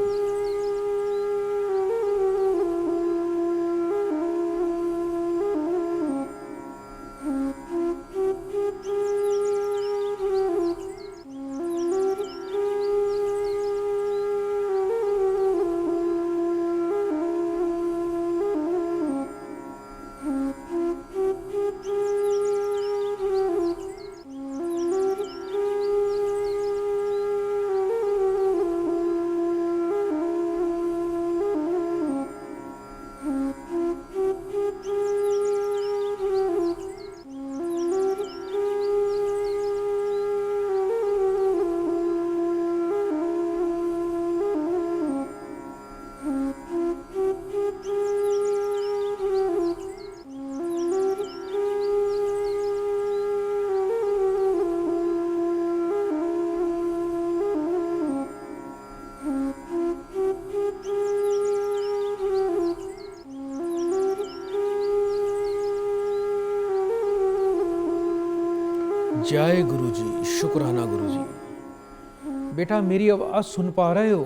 जय गुरुजी, शुक्राना गुरुजी। बेटा, मेरी आवाज सुन पा रहे हो?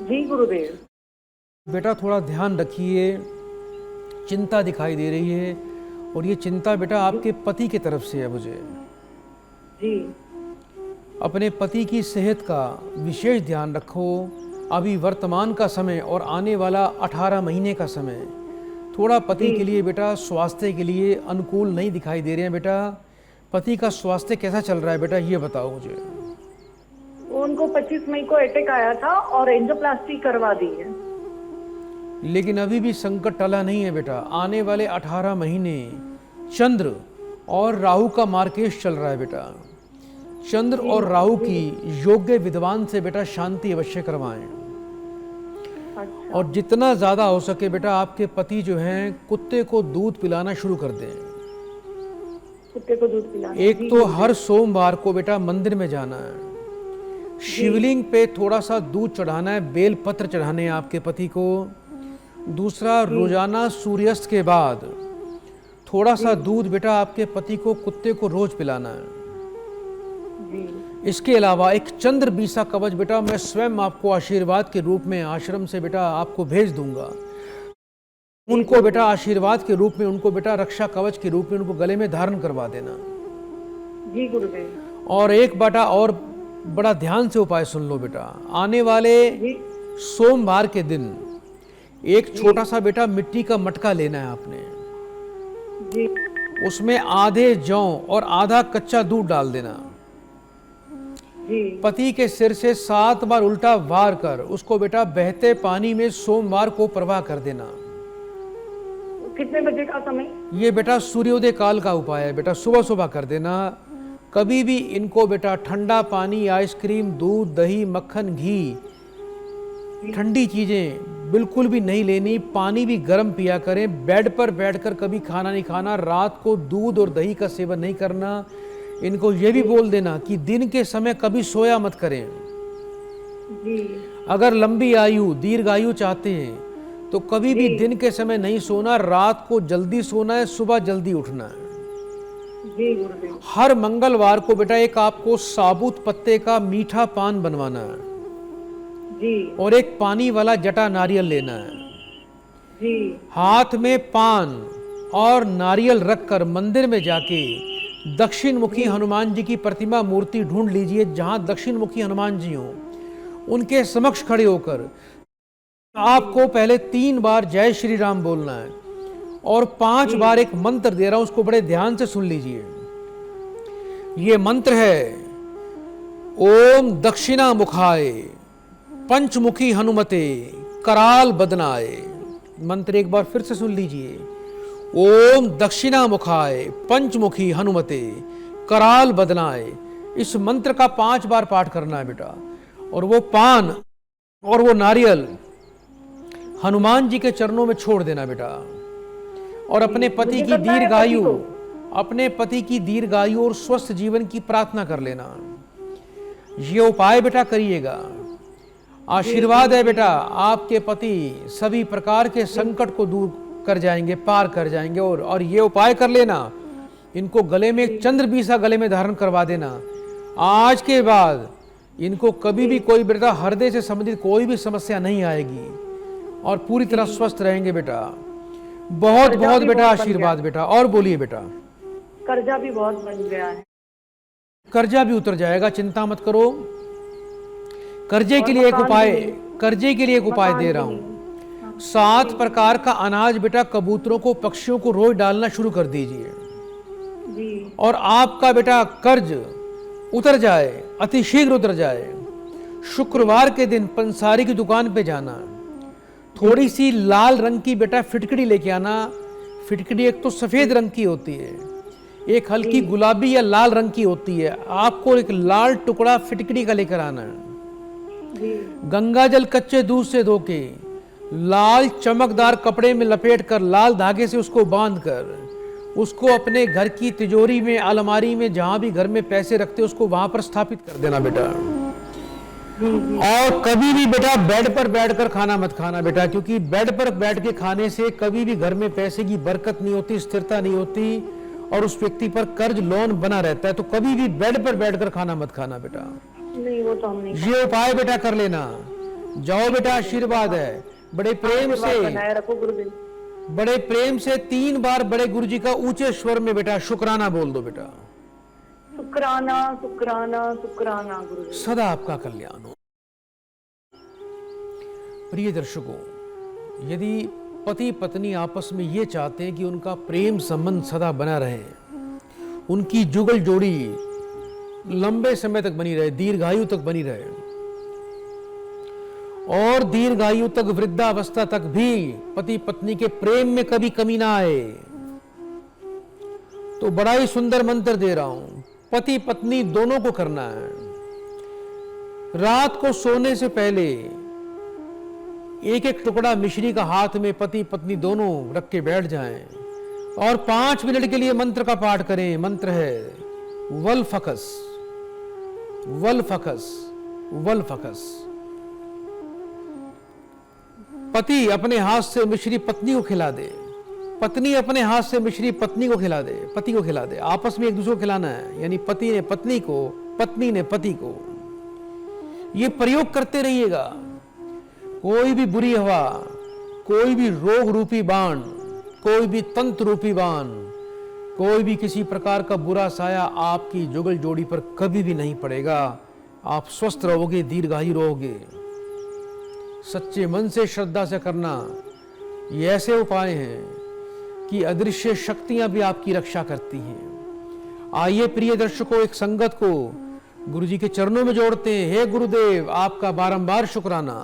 जी गुरुदेव। बेटा, थोड़ा ध्यान रखिए। चिंता दिखाई दे रही है और ये चिंता बेटा आपके पति की तरफ से है मुझे। जी। अपने पति की सेहत का विशेष ध्यान रखो। अभी वर्तमान का समय और आने वाला 18 महीने का समय थोड़ा पति के लिए बेटा स्वास्थ्य के लिए अनुकूल नहीं दिखाई दे रहे हैं बेटा। पति का स्वास्थ्य कैसा चल रहा है बेटा, ये बताओ मुझे। उनको 25 मई को अटैक आया था और एंजियोप्लास्टी करवा दी है। लेकिन अभी भी संकट टला नहीं है बेटा। आने वाले 18 महीने चंद्र और राहु का मार्केश चल रहा है बेटा। चंद्र और राहु की योग्य विद्वान से बेटा शांति अवश्य करवाएं। अच्छा। और जितना ज्यादा हो सके बेटा आपके पति जो हैं कुत्ते को दूध पिलाना शुरू कर दें। कुत्ते को दूध पिलाना। एक तो हर सोमवार को बेटा मंदिर में जाना है, शिवलिंग पे थोड़ा सा दूध चढ़ाना है, बेल पत्र चढ़ाने हैं आपके पति को। दूसरा, रोजाना सूर्यास्त के बाद थोड़ा सा दूध बेटा आपके पति को कुत्ते को रोज पिलाना है। जी। इसके अलावा एक चंद्र बीसा कवच बेटा मैं स्वयं आपको आशीर्वाद के रूप में आश्रम से बेटा आपको भेज दूंगा। उनको बेटा आशीर्वाद के रूप में, उनको बेटा रक्षा कवच के रूप में उनको गले में धारण करवा देना। जी गुरुदेव। और एक बेटा और बड़ा ध्यान से उपाय सुन लो बेटा। आने वाले सोमवार के दिन एक छोटा सा बेटा मिट्टी का मटका लेना है आपने। जी। उसमें आधे जौ और आधा कच्चा दूध डाल देना। जी। पति के सिर से 7 बार उल्टा वार कर उसको बेटा बहते पानी में सोमवार को प्रवाह कर देना। कितने बजे का समय? ये बेटा सूर्योदय काल का उपाय है बेटा, सुबह सुबह कर देना। कभी भी इनको बेटा ठंडा पानी, आइसक्रीम, दूध, दही, मक्खन, घी, ठंडी चीजें बिल्कुल भी नहीं लेनी। पानी भी गर्म पिया करें। बेड पर बैठकर कभी खाना नहीं खाना। रात को दूध और दही का सेवन नहीं करना। इनको ये भी बोल देना कि दिन के समय कभी सोया मत करें। जी। अगर लंबी आयु, दीर्घ आयु चाहते हैं तो कभी भी दिन के समय नहीं सोना। रात को जल्दी सोना है, सुबह जल्दी उठना है। जी गुरुदेव। हर मंगलवार को बेटा एक आपको साबुत पत्ते का मीठा पान बनवाना है जी। और एक पानी वाला जटा नारियल लेना है। जी। हाथ में पान और नारियल रखकर मंदिर में जाके दक्षिण मुखी हनुमान जी की प्रतिमा, मूर्ति ढूंढ लीजिए। जहां दक्षिण मुखी हनुमान जी हो उनके समक्ष खड़े होकर आपको पहले 3 बार जय श्री राम बोलना है और 5 बार एक मंत्र दे रहा हूं, उसको बड़े ध्यान से सुन लीजिए। ये मंत्र है ओम दक्षिणा मुखाय पंचमुखी हनुमते कराल बदनाय। मंत्र एक बार फिर से सुन लीजिए। ओम दक्षिणा मुखाय पंचमुखी हनुमते कराल बदनाय। इस मंत्र का 5 बार पाठ करना है बेटा। और वो पान और वो नारियल हनुमान जी के चरणों में छोड़ देना बेटा। और अपने पति की दीर्घायु, अपने पति की दीर्घायु और स्वस्थ जीवन की प्रार्थना कर लेना। ये उपाय बेटा करिएगा। आशीर्वाद है बेटा, आपके पति सभी प्रकार के संकट को दूर कर जाएंगे, पार कर जाएंगे। और ये उपाय कर लेना। इनको गले में एक चंद्र बीसा गले में धारण करवा देना। आज के बाद इनको कभी भी कोई बेटा हृदय से संबंधित कोई भी समस्या नहीं आएगी और पूरी तरह स्वस्थ रहेंगे बेटा। बहुत बहुत बेटा आशीर्वाद बेटा। और बोलिए बेटा। कर्जा भी बहुत बन गया है। कर्जा भी उतर जाएगा, चिंता मत करो। कर्जे के लिए एक उपाय दे रहा हूं। 7 प्रकार का अनाज बेटा कबूतरों को, पक्षियों को रोज डालना शुरू कर दीजिए जी। और आपका बेटा कर्ज उतर जाए, अतिशीघ्र उतर जाए। शुक्रवार के दिन पंसारी की दुकान पे जाना, थोड़ी सी लाल रंग की बेटा फिटकड़ी लेके आना। फिटकड़ी एक तो सफेद रंग की होती है, एक हल्की गुलाबी या लाल रंग की होती है। आपको एक लाल टुकड़ा फिटकड़ी का लेकर आना है। गंगा जल कच्चे दूध से धो के लाल चमकदार कपड़े में लपेट कर लाल धागे से उसको बांध कर उसको अपने घर की तिजोरी में, अलमारी में, जहां भी घर में पैसे रखते उसको वहां पर स्थापित कर देना बेटा। और कभी भी बेटा बेड पर बैठकर खाना मत खाना बेटा, क्योंकि बेड पर बैठ के खाने से कभी भी घर में पैसे की बरकत नहीं होती, स्थिरता नहीं होती और उस व्यक्ति पर कर्ज लोन बना रहता है। तो कभी भी बेड पर बैठकर खाना मत खाना बेटा। नहीं, वो तो हम नहीं। ये उपाय बेटा कर लेना। जाओ बेटा, आशीर्वाद है। बड़े प्रेम से बनाए रखो गुरुदेव। बड़े प्रेम से 3 बार बड़े गुरु जी का ऊंचे स्वर में बेटा शुक्राना बोल दो बेटा। शुक्राना शुक्राना शुक्राना गुरुदेव। सदा आपका कल्याण हो। प्रिय दर्शकों, यदि पति पत्नी आपस में ये चाहते हैं कि उनका प्रेम संबंध सदा बना रहे, उनकी जुगल जोड़ी लंबे समय तक बनी रहे, दीर्घायु तक बनी रहे, और दीर्घायु तक, वृद्धावस्था तक भी पति पत्नी के प्रेम में कभी कमी ना आए। तो बड़ा ही सुंदर मंत्र दे रहा हूं, पति पत्नी दोनों को करना है। रात को सोने से पहले एक एक टुकड़ा मिश्री का हाथ में पति पत्नी दोनों रख के बैठ जाएं और 5 मिनट के लिए मंत्र का पाठ करें। मंत्र है वल फकस, वल फकस, वल फकस। पति अपने हाथ से मिश्री पत्नी को खिला दे, पत्नी अपने हाथ से मिश्री पत्नी को खिला दे, पति को खिला दे। आपस में एक दूसरे को खिलाना है, यानी पति ने पत्नी को, पत्नी ने पति को। ये प्रयोग करते रहिएगा। कोई भी बुरी हवा, कोई भी रोग रूपी बाण, कोई भी तंत्र रूपी बाण, कोई भी किसी प्रकार का बुरा साया आपकी जुगल जोड़ी पर कभी भी नहीं पड़ेगा। आप स्वस्थ रहोगे, दीर्घायु रहोगे। सच्चे मन से श्रद्धा से करना। ये ऐसे उपाय हैं कि अदृश्य शक्तियां भी आपकी रक्षा करती हैं। आइए प्रिय दर्शकों, एक संगत को गुरु जी के चरणों में जोड़ते हैं। हे गुरुदेव, आपका बारंबार शुक्राना।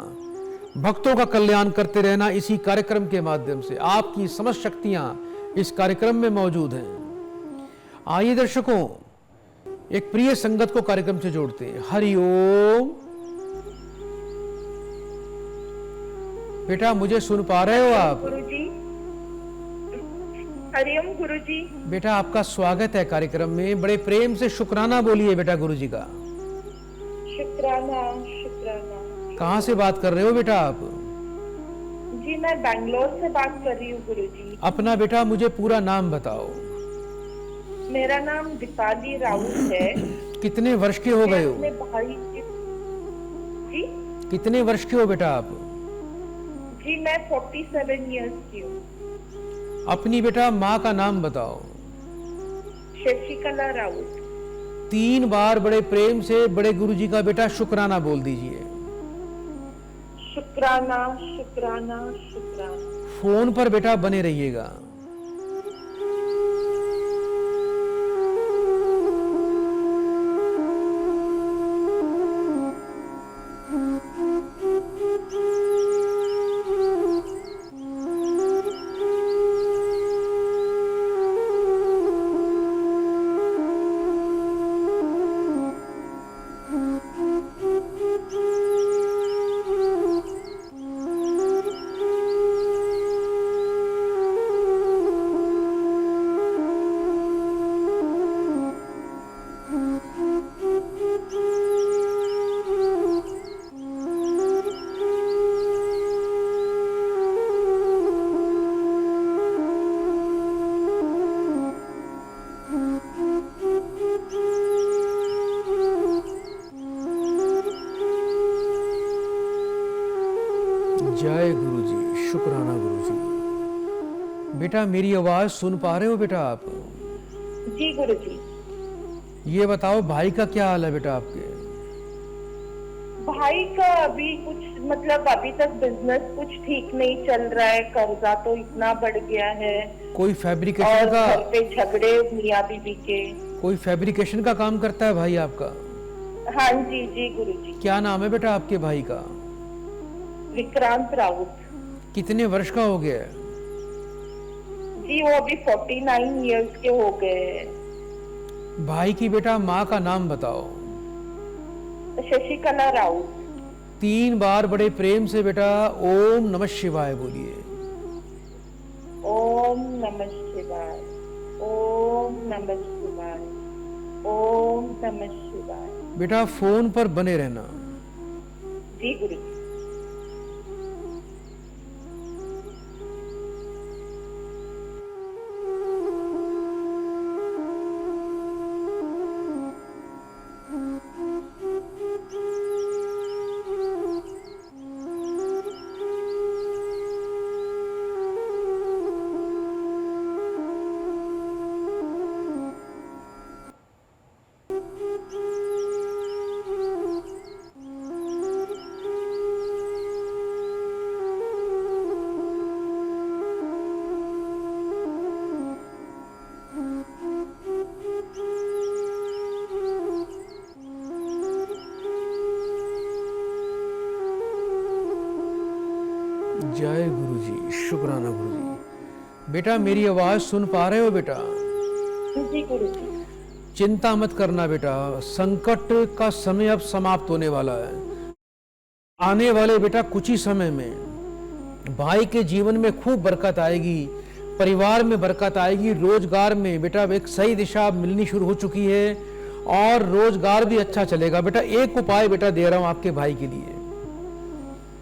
भक्तों का कल्याण करते रहना इसी कार्यक्रम के माध्यम से। आपकी समस्त शक्तियां इस कार्यक्रम में मौजूद हैं। आइए दर्शकों, एक प्रिय संगत को कार्यक्रम से जोड़ते हैं। हरि ओम। बेटा, मुझे सुन पा रहे हो आप? गुरुजी, हरिओम गुरुजी। बेटा, आपका स्वागत है कार्यक्रम में। बड़े प्रेम से शुक्राना बोलिए बेटा गुरु जी का। शुक्राना, शुक्राना। कहाँ से बात कर रहे हो बेटा आप? जी, मैं बैंगलोर से बात कर रही हूँ गुरुजी। अपना बेटा मुझे पूरा नाम बताओ। मेरा नाम दीपाली राउत है। कितने वर्ष के हो गए हो? अपने भाई की। जी कितने वर्ष के हो बेटा आप? जी, मैं 47 इयर्स की हूँ। अपनी बेटा माँ का नाम बताओ। शशिकला राउत। 3 बार बड़े प्रेम से बड़े गुरु जी का बेटा शुक्राना बोल दीजिए। शुक्राना, शुक्राना, शुक्राना। फोन पर बेटा बने रहिएगा। जय गुरु जी, शुक्राना गुरु जी। बेटा, मेरी आवाज सुन पा रहे हो बेटा आप? जी गुरुजी। ये बताओ, भाई का क्या हाल है बेटा आपके? भाई का अभी कुछ मतलब अभी तक बिजनेस कुछ ठीक नहीं चल रहा है। कर्जा तो इतना बढ़ गया है। कोई और फैब्रिकेशन का, घर पे झगड़े मियाँ बीवी के। कोई फैब्रिकेशन का काम करता है भाई आपका? हाँ जी, जी गुरुजी। क्या नाम है बेटा आपके भाई का? विक्रांत राउत। कितने वर्ष का हो गया है? जी, वो अभी 49 इयर्स के हो गए हैं। भाई की बेटा माँ का नाम बताओ। शशिकला राउत। 3 बार बड़े प्रेम से बेटा ओम नमः शिवाय बोलिए। ओम नमः शिवाय, ओम नमः शिवाय, ओम नमः शिवाय। बेटा, फोन पर बने रहना। जी गुरु। जय गुरुजी, शुक्राना गुरुजी। बेटा मेरी आवाज सुन पा रहे हो बेटा? जी गुरुजी। चिंता मत करना बेटा, संकट का समय अब समाप्त होने वाला है। आने वाले बेटा कुछ ही समय में भाई के जीवन में खूब बरकत आएगी, परिवार में बरकत आएगी, रोजगार में बेटा एक सही दिशा मिलनी शुरू हो चुकी है और रोजगार भी अच्छा चलेगा। बेटा एक उपाय बेटा दे रहा हूं आपके भाई के लिए,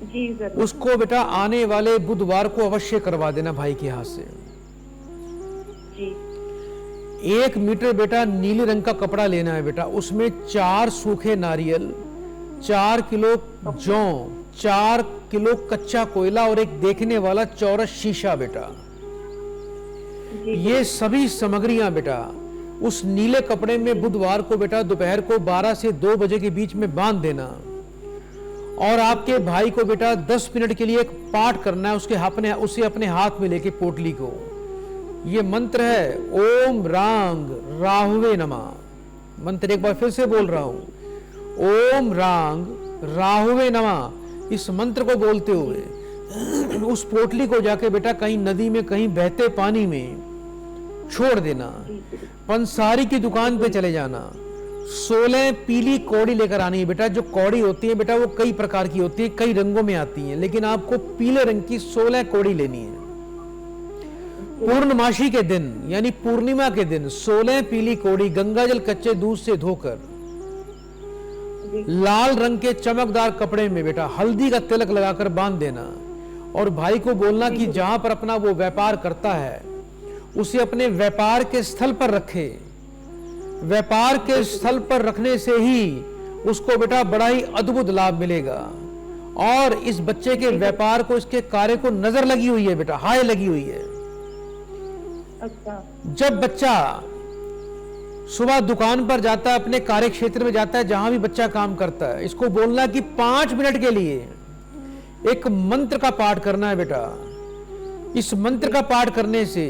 जी जरूर। उसको बेटा आने वाले बुधवार को अवश्य करवा देना भाई के हाथ से। जी 1 मीटर बेटा नीले रंग का कपड़ा लेना है बेटा, उसमें 4 सूखे नारियल, 4 किलो जौ, 4 किलो कच्चा कोयला और एक देखने वाला चौरस शीशा बेटा, ये सभी सामग्रियां बेटा उस नीले कपड़े में बुधवार को बेटा दोपहर को 12 से 2 बजे के बीच में बांध देना और आपके भाई को बेटा 10 मिनट के लिए एक पाठ करना है उसे अपने हाथ में लेके पोटली को। ये मंत्र है ओम रांग राहुवे नमः। मंत्र एक बार फिर से बोल रहा हूं, ओम रांग राहुवे नमः। इस मंत्र को बोलते हुए उस पोटली को जाके बेटा कहीं नदी में, कहीं बहते पानी में छोड़ देना। पंसारी की दुकान पे चले जाना, 16 पीली कौड़ी लेकर आनी है बेटा। जो कौड़ी होती है बेटा वो कई प्रकार की होती है, कई रंगों में आती है, लेकिन आपको पीले रंग की 16 कौड़ी लेनी है। पूर्णमासी के दिन यानी पूर्णिमा के दिन 16 पीली कौड़ी गंगाजल कच्चे दूध से धोकर लाल रंग के चमकदार कपड़े में बेटा हल्दी का तिलक लगाकर बांध देना और भाई को बोलना कि जहां पर अपना वो व्यापार करता है उसे अपने व्यापार के स्थल पर रखे। व्यापार के स्थल पर रखने से ही उसको बेटा बड़ा ही अद्भुत लाभ मिलेगा और इस बच्चे के व्यापार को, इसके कार्य को नजर लगी हुई है बेटा, हाय लगी हुई है। अच्छा। जब बच्चा सुबह दुकान पर जाता है, अपने कार्य क्षेत्र में जाता है, जहां भी बच्चा काम करता है, इसको बोलना कि 5 मिनट के लिए एक मंत्र का पाठ करना है बेटा। इस मंत्र का पाठ करने से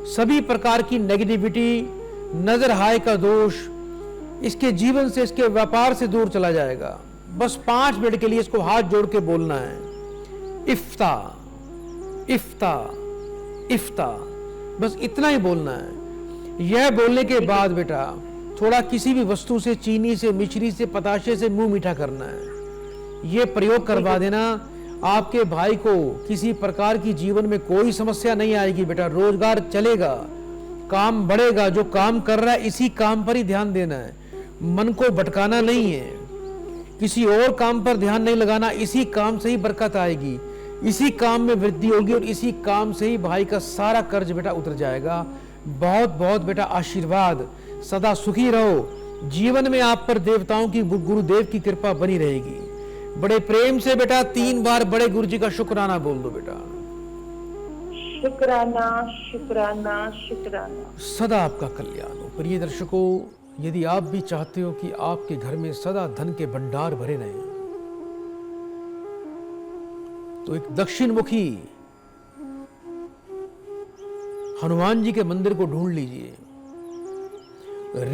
सभी प्रकार की नेगेटिविटी, नजर हाय का दोष इसके जीवन से, इसके व्यापार से दूर चला जाएगा। बस 5 मिनट के लिए इसको हाथ जोड़ के बोलना है इफ्ता इफ्ता इफ्ता, बस इतना ही बोलना है। यह बोलने के बाद बेटा थोड़ा किसी भी वस्तु से, चीनी से, मिश्री से, पताशे से मुंह मीठा करना है। यह प्रयोग करवा देना, आपके भाई को किसी प्रकार की जीवन में कोई समस्या नहीं आएगी बेटा। रोजगार चलेगा, काम बढ़ेगा, जो काम कर रहा है इसी काम पर ही ध्यान देना है, मन को भटकाना नहीं है, किसी और काम पर ध्यान नहीं लगाना। इसी काम से ही बरकत आएगी, इसी काम में वृद्धि होगी और इसी काम से ही भाई का सारा कर्ज बेटा उतर जाएगा। बहुत बहुत बेटा आशीर्वाद, सदा सुखी रहो। जीवन में आप पर देवताओं की, गुरुदेव की कृपा बनी रहेगी। बड़े प्रेम से बेटा 3 बार बड़े गुरु जी का शुक्राना बोल दो बेटा। शुक्राना शुक्राना शुक्राना। सदा आपका कल्याण हो। प्रिय दर्शकों, यदि आप भी चाहते हो कि आपके घर में सदा धन के भंडार भरे रहें, तो एक दक्षिण मुखी हनुमान जी के मंदिर को ढूंढ लीजिए।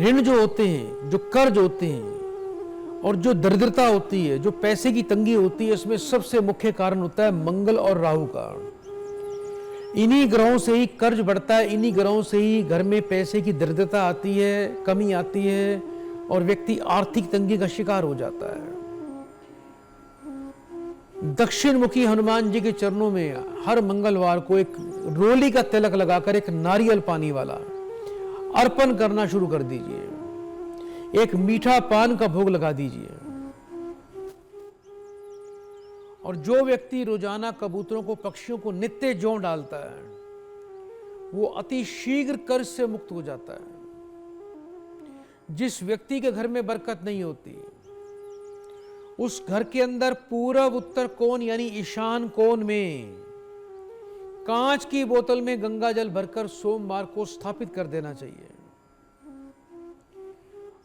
ऋण जो होते हैं, जो कर्ज होते हैं और जो दरिद्रता होती है, जो पैसे की तंगी होती है, इसमें सबसे मुख्य कारण होता है मंगल और राहु का। इन्हीं ग्रहों से ही कर्ज बढ़ता है, इन्हीं ग्रहों से ही घर में पैसे की दरिद्रता आती है, कमी आती है और व्यक्ति आर्थिक तंगी का शिकार हो जाता है। दक्षिण मुखी हनुमान जी के चरणों में हर मंगलवार को एक रोली का तिलक लगाकर एक नारियल पानी वाला अर्पण करना शुरू कर दीजिए। एक मीठा पान का भोग लगा दीजिए। और जो व्यक्ति रोजाना कबूतरों को, पक्षियों को नित्य जौ डालता है, वो अति शीघ्र कर्ज से मुक्त हो जाता है। जिस व्यक्ति के घर में बरकत नहीं होती, उस घर के अंदर पूरब उत्तर कोण यानी ईशान कोण में कांच की बोतल में गंगा जल भरकर सोमवार को स्थापित कर देना चाहिए।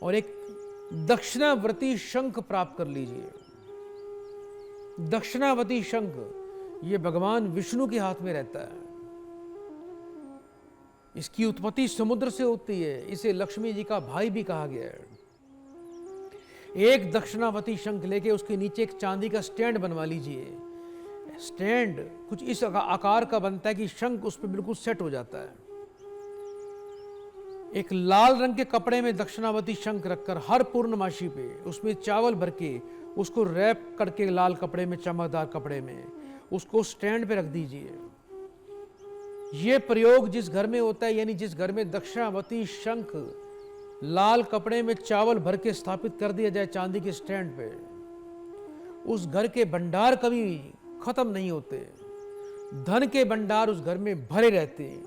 और एक दक्षिणावर्ती शंख प्राप्त कर लीजिए। दक्षिणावर्ती शंख ये भगवान विष्णु के हाथ में रहता है। इसकी उत्पत्ति समुद्र से होती है। इसे लक्ष्मी जी का भाई भी कहा गया है। एक दक्षिणावर्ती शंख लेके उसके नीचे एक चांदी का स्टैंड बनवा लीजिए। स्टैंड कुछ इस आकार का बनता है कि शंख उस पर बिल्कुल सेट हो जाता है। एक लाल रंग के कपड़े में दक्षिणावती शंख रखकर हर पूर्णमासी पे उसमें चावल भर के उसको रैप करके लाल कपड़े में, चमकदार कपड़े में उसको स्टैंड पे रख दीजिए। ये प्रयोग जिस घर में होता है, यानी जिस घर में दक्षिणावती शंख लाल कपड़े में चावल भर के स्थापित कर दिया जाए चांदी के स्टैंड पे, उस घर के भंडार कभी खत्म नहीं होते। धन के भंडार उस घर में भरे रहते हैं,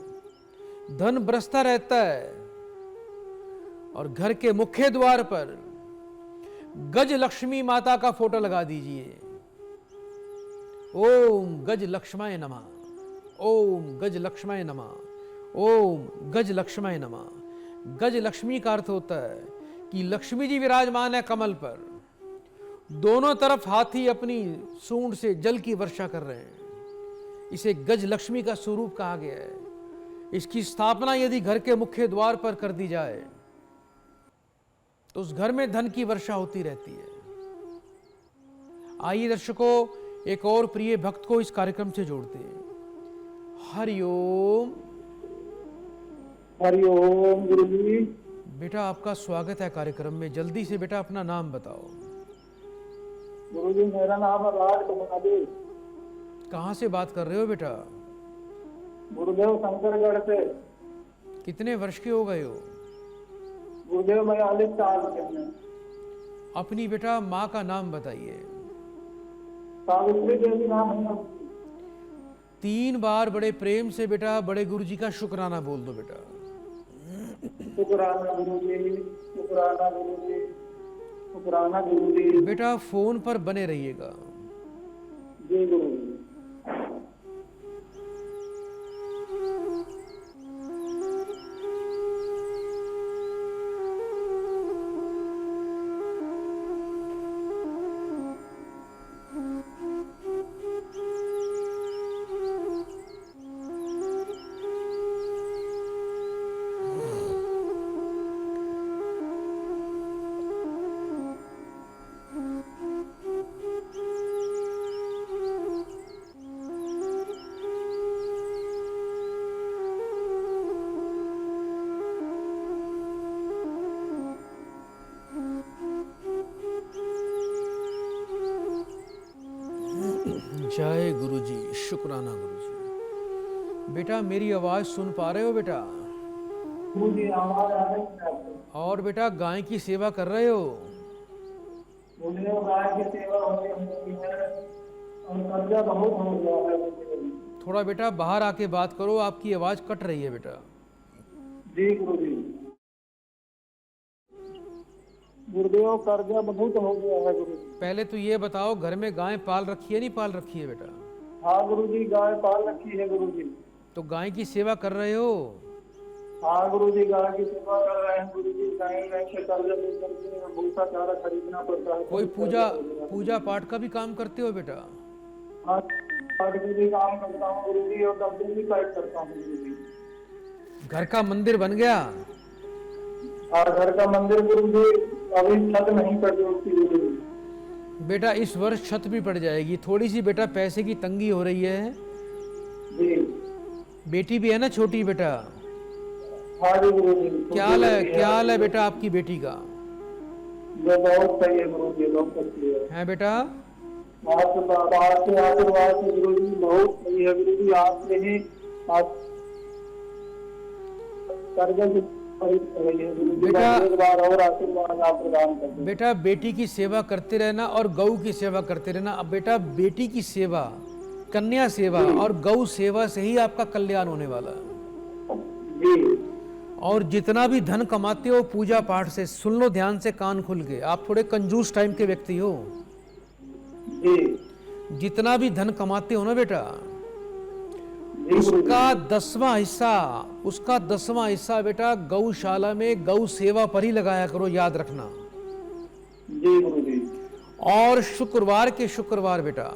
धन बरसता रहता है। और घर के मुख्य द्वार पर गज लक्ष्मी माता का फोटो लगा दीजिए। ओम गज लक्ष्माय नमः, ओम गज लक्ष्माय नमः, ओम गज लक्ष्माय नमः। गज लक्ष्मी का अर्थ होता है कि लक्ष्मी जी विराजमान है कमल पर, दोनों तरफ हाथी अपनी सूंड से जल की वर्षा कर रहे हैं। इसे गज लक्ष्मी का स्वरूप कहा गया है। इसकी स्थापना यदि घर के मुख्य द्वार पर कर दी जाए तो उस घर में धन की वर्षा होती रहती है। आइए दर्शकों, एक और प्रिय भक्त को इस कार्यक्रम से जोड़ते हैं। हरिओम। हरिओम गुरुजी। बेटा आपका स्वागत है कार्यक्रम में। जल्दी से बेटा अपना नाम बताओ। गुरुजी मेरा नाम है राज महादेव। कहाँ से बात कर रहे हो बेटा? गुरुदेव शंकरगढ़ से। कितने वर्ष के हो गए हो? गुरुदेव 42 साल के हैं। अपनी बेटा माँ का नाम बताइए। सावित्री देवी नाम है। 3 बार बड़े प्रेम से बेटा बड़े गुरु जी का शुक्राना बोल दो बेटा। शुक्राना गुरुजी, शुक्राना गुरुजी, शुक्राना गुरुजी। बेटा फोन पर बने रहिएगा। जी गुरुजी। जय गुरुजी, शुक्राना गुरुजी। बेटा मेरी आवाज सुन पा रहे हो बेटा? गुरुजी आवाज आ रही है आपको? और बेटा गाय की सेवा कर रहे हो? गुरुदेव गाय की सेवा होती है और कर्जा बहुत हो गया है। थोड़ा बेटा बाहर आके बात करो, आपकी आवाज कट रही है बेटा। जी गुरुजी। गुरुदेव कर्जा बहुत हो गया है गुरुजी। पहले तो ये बताओ घर में गाय पाल रखी है नहीं पाल रखी है बेटा? हाँ गुरुजी गाय पाल रखी है गुरुजी। तो गाय की सेवा कर रहे हो? हाँ गुरुजी गाय की सेवा कर रहे हैं गुरुजी। गाय से कर्जा लेकर के भूसा चारा खरीदना पड़ता है। कोई पूजा पाठ का भी काम करते हो बेटा? हाँ पाठ का भी काम करता हूँ गुरुजी और डब्बे भी पैक करता हूँ गुरुजी। घर का मंदिर बन गया? और घर का मंदिर गुरुजी अभी छत नहीं पड़ी उसकी गुरुजी। बेटा इस वर्ष छत भी पड़ जाएगी। थोड़ी सी बेटा पैसे की तंगी हो रही है। जी। बेटी भी है ना छोटी बेटा? हाँ जी गुरुजी। क्या हाल है बेटा आपकी बेटी का? जो बहुत सही है गुरुजी, बहुत अच्छी है बेटा? आपके आशीर्वाद से गुरुजी बहुत सही है गुरुजी। आपसे ही आप कर्जा बेटा बेटी की सेवा करते रहना और गौ की सेवा करते रहना। अब बेटा बेटी की सेवा, कन्या सेवा और गौ सेवा से ही आपका कल्याण होने वाला है। और जितना भी धन कमाते हो पूजा पाठ से, सुन लो ध्यान से कान खुल के। आप थोड़े कंजूस टाइम के व्यक्ति हो। जितना भी धन कमाते हो ना बेटा, उसका 10वां हिस्सा बेटा गौशाला में गौ सेवा पर ही लगाया करो, याद रखना। जी गुरुजी। और शुक्रवार बेटा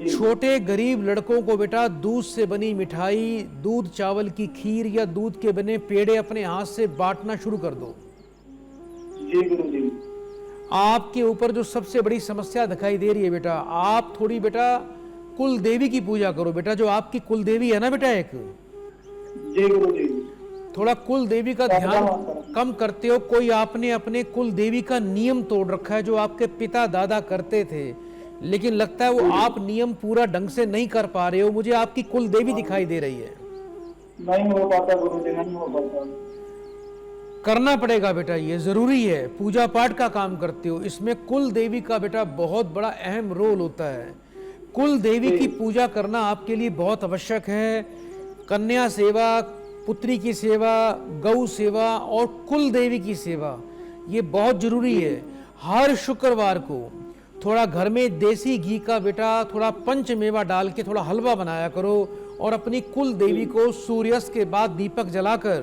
छोटे गरीब लड़कों को बेटा दूध से बनी मिठाई, दूध चावल की खीर या दूध के बने पेड़े अपने हाथ से बांटना शुरू कर दो। जी गुरुजी। आपके ऊपर जो सबसे बड़ी समस्या दिखाई दे रही है बेटा, आप थोड़ी बेटा कुल देवी की पूजा करो बेटा, जो आपकी कुल देवी है ना बेटा एक, जी गुरुजी। थोड़ा कुल देवी का ध्यान कम करते हो। कोई आपने अपने कुल देवी का नियम तोड़ रखा है जो आपके पिता दादा करते थे, लेकिन लगता है वो आप नियम पूरा ढंग से नहीं कर पा रहे हो। मुझे आपकी कुल देवी दिखाई दे रही है। नहीं हो पाता गुरुजी, नहीं हो पाता। करना पड़ेगा बेटा, ये जरूरी है। पूजा पाठ का काम करते हो, इसमें कुल देवी का बेटा बहुत बड़ा अहम रोल होता है। कुल देवी की पूजा करना आपके लिए बहुत आवश्यक है। कन्या सेवा, पुत्री की सेवा, गौ सेवा और कुल देवी की सेवा, ये बहुत जरूरी है। हर शुक्रवार को थोड़ा घर में देसी घी का बेटा थोड़ा पंचमेवा डाल के थोड़ा हलवा बनाया करो और अपनी कुल देवी को सूर्यास्त के बाद दीपक जलाकर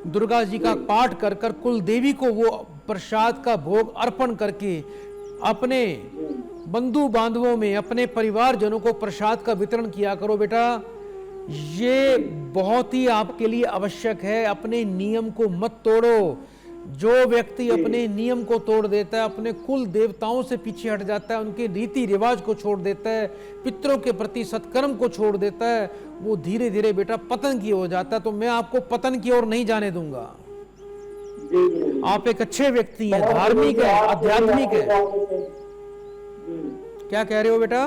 दुर्गा जी का पाठ कर कर कुल देवी को वो प्रसाद का भोग अर्पण करके अपने बंधु बांधवों में, अपने परिवारजनों को प्रसाद का वितरण किया करो बेटा। ये बहुत ही आपके लिए आवश्यक है। अपने नियम को मत तोड़ो। जो व्यक्ति अपने नियम को तोड़ देता है, अपने कुल देवताओं से पीछे हट जाता है, उनके रीति रिवाज को छोड़ देता है, पितरों के प्रति सत्कर्म को छोड़ देता है, वो धीरे धीरे बेटा पतन की हो जाता है। तो मैं आपको पतन की ओर नहीं जाने दूंगा। आप एक अच्छे व्यक्ति हैं, धार्मिक है, आध्यात्मिक है। क्या कह रहे हो बेटा?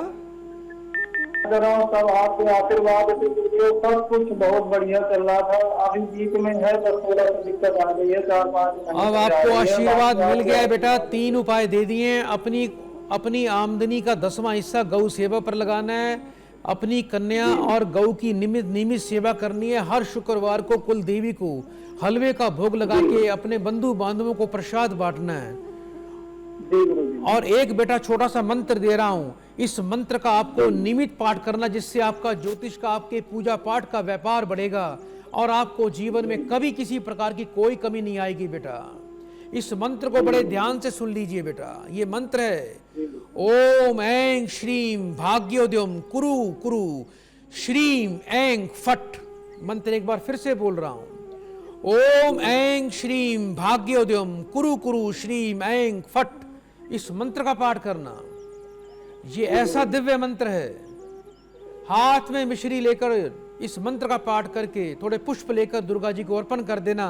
सब आपके आशीर्वाद से सब कुछ बहुत बढ़िया चल रहा था। अभी बीच में है तो थोड़ा सा दिक्कत आ गई है, 4-5 महीने। अब आपको आशीर्वाद मिल गया है बेटा। 3 उपाय दे दिए। अपनी आमदनी का 10वां हिस्सा गौ सेवा पर लगाना है। अपनी कन्या और गौ की नियमित सेवा करनी है। हर शुक्रवार को कुल देवी को हलवे का भोग लगा के अपने बंधु बांधवों को प्रसाद बांटना है। और एक बेटा छोटा सा मंत्र दे रहा हूं, इस मंत्र का आपको नियमित पाठ करना, जिससे आपका ज्योतिष का, आपके पूजा पाठ का व्यापार बढ़ेगा और आपको जीवन में कभी किसी प्रकार की कोई कमी नहीं आएगी बेटा। इस मंत्र को बड़े ध्यान से सुन लीजिए बेटा। ये मंत्र है ओम ऐं श्रीम भाग्योदयम कुरु कुरु श्रीम ऐं फट। मंत्र एक बार फिर से बोल रहा हूं, ओम ऐं श्रीम भाग्योदयम कुरु कुरु श्रीम ऐं फट। इस मंत्र का पाठ करना, ये ऐसा दिव्य मंत्र है। हाथ में मिश्री लेकर इस मंत्र का पाठ करके थोड़े पुष्प लेकर दुर्गा जी को अर्पण कर देना।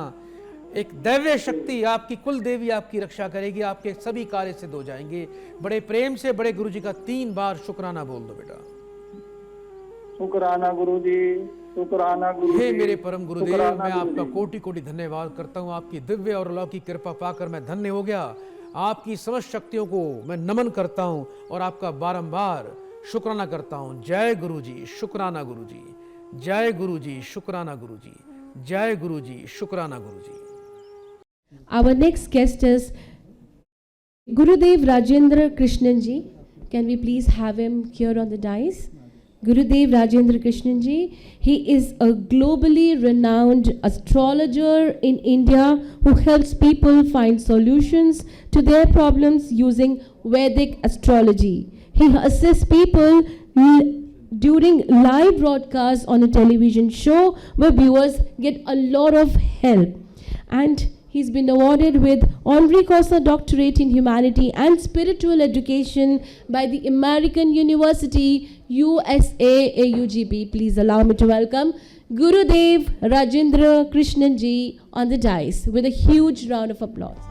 एक दैवीय शक्ति, आपकी कुल देवी आपकी रक्षा करेगी। आपके सभी कार्य सिद्ध हो जाएंगे। बड़े प्रेम से बड़े गुरु जी का 3 बार शुक्राना बोल दो बेटा। शुक्राना गुरुजी, शुक्राना गुरुजी। हे मेरे परम गुरुदेव, मैं आपका कोटि कोटि धन्यवाद करता हूँ। आपकी दिव्य और अलौकिक कृपा पाकर मैं धन्य हो गया। आपकी समस्त शक्तियों को मैं नमन करता हूं और आपका बारंबार शुक्राना करता हूं। जय गुरुजी, शुक्राना गुरुजी। जय गुरुजी, शुक्राना गुरुजी। जय गुरुजी, शुक्राना गुरुजी। Our next guest is Gurudev Rajendra Krishnan ji. Can we please have him here on the dais? Gurudev Rajendra Krishnan ji, he is a globally renowned astrologer in India who helps people find solutions to their problems using Vedic astrology. He assists people during live broadcasts on a television show where viewers get a lot of help. And he's been awarded with Honorary Causa Doctorate in Humanity and Spiritual Education by the American University, USA, AUGB. Please allow me to welcome Gurudev Rajendra Krishnan ji on the dais with a huge round of applause.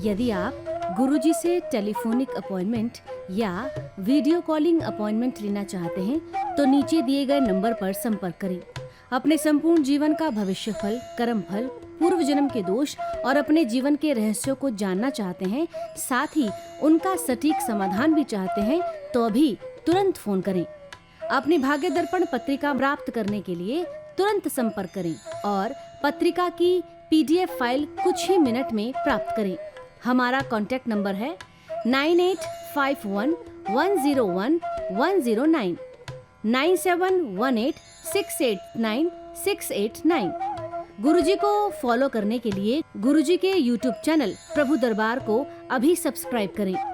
यदि आप गुरुजी से telephonic appointment या video calling appointment लेना चाहते हैं तो नीचे दिए गए नंबर पर संपर्क करें। अपने संपूर्ण जीवन का भविष्य फल, कर्म फल, पूर्व जन्म के दोष और अपने जीवन के रहस्यों को जानना चाहते हैं, साथ ही उनका सटीक समाधान भी चाहते हैं, तो अभी तुरंत फोन करें। अपनी भाग्य दर्पण पत्रिका प्राप्त करने के लिए तुरंत संपर्क करें और पत्रिका की PDF फाइल कुछ ही मिनट में प्राप्त करें। हमारा कॉन्टैक्ट नंबर है 9851101109 9718689689। गुरुजी को फॉलो करने के लिए गुरुजी के YouTube चैनल प्रभु दरबार को अभी सब्सक्राइब करें।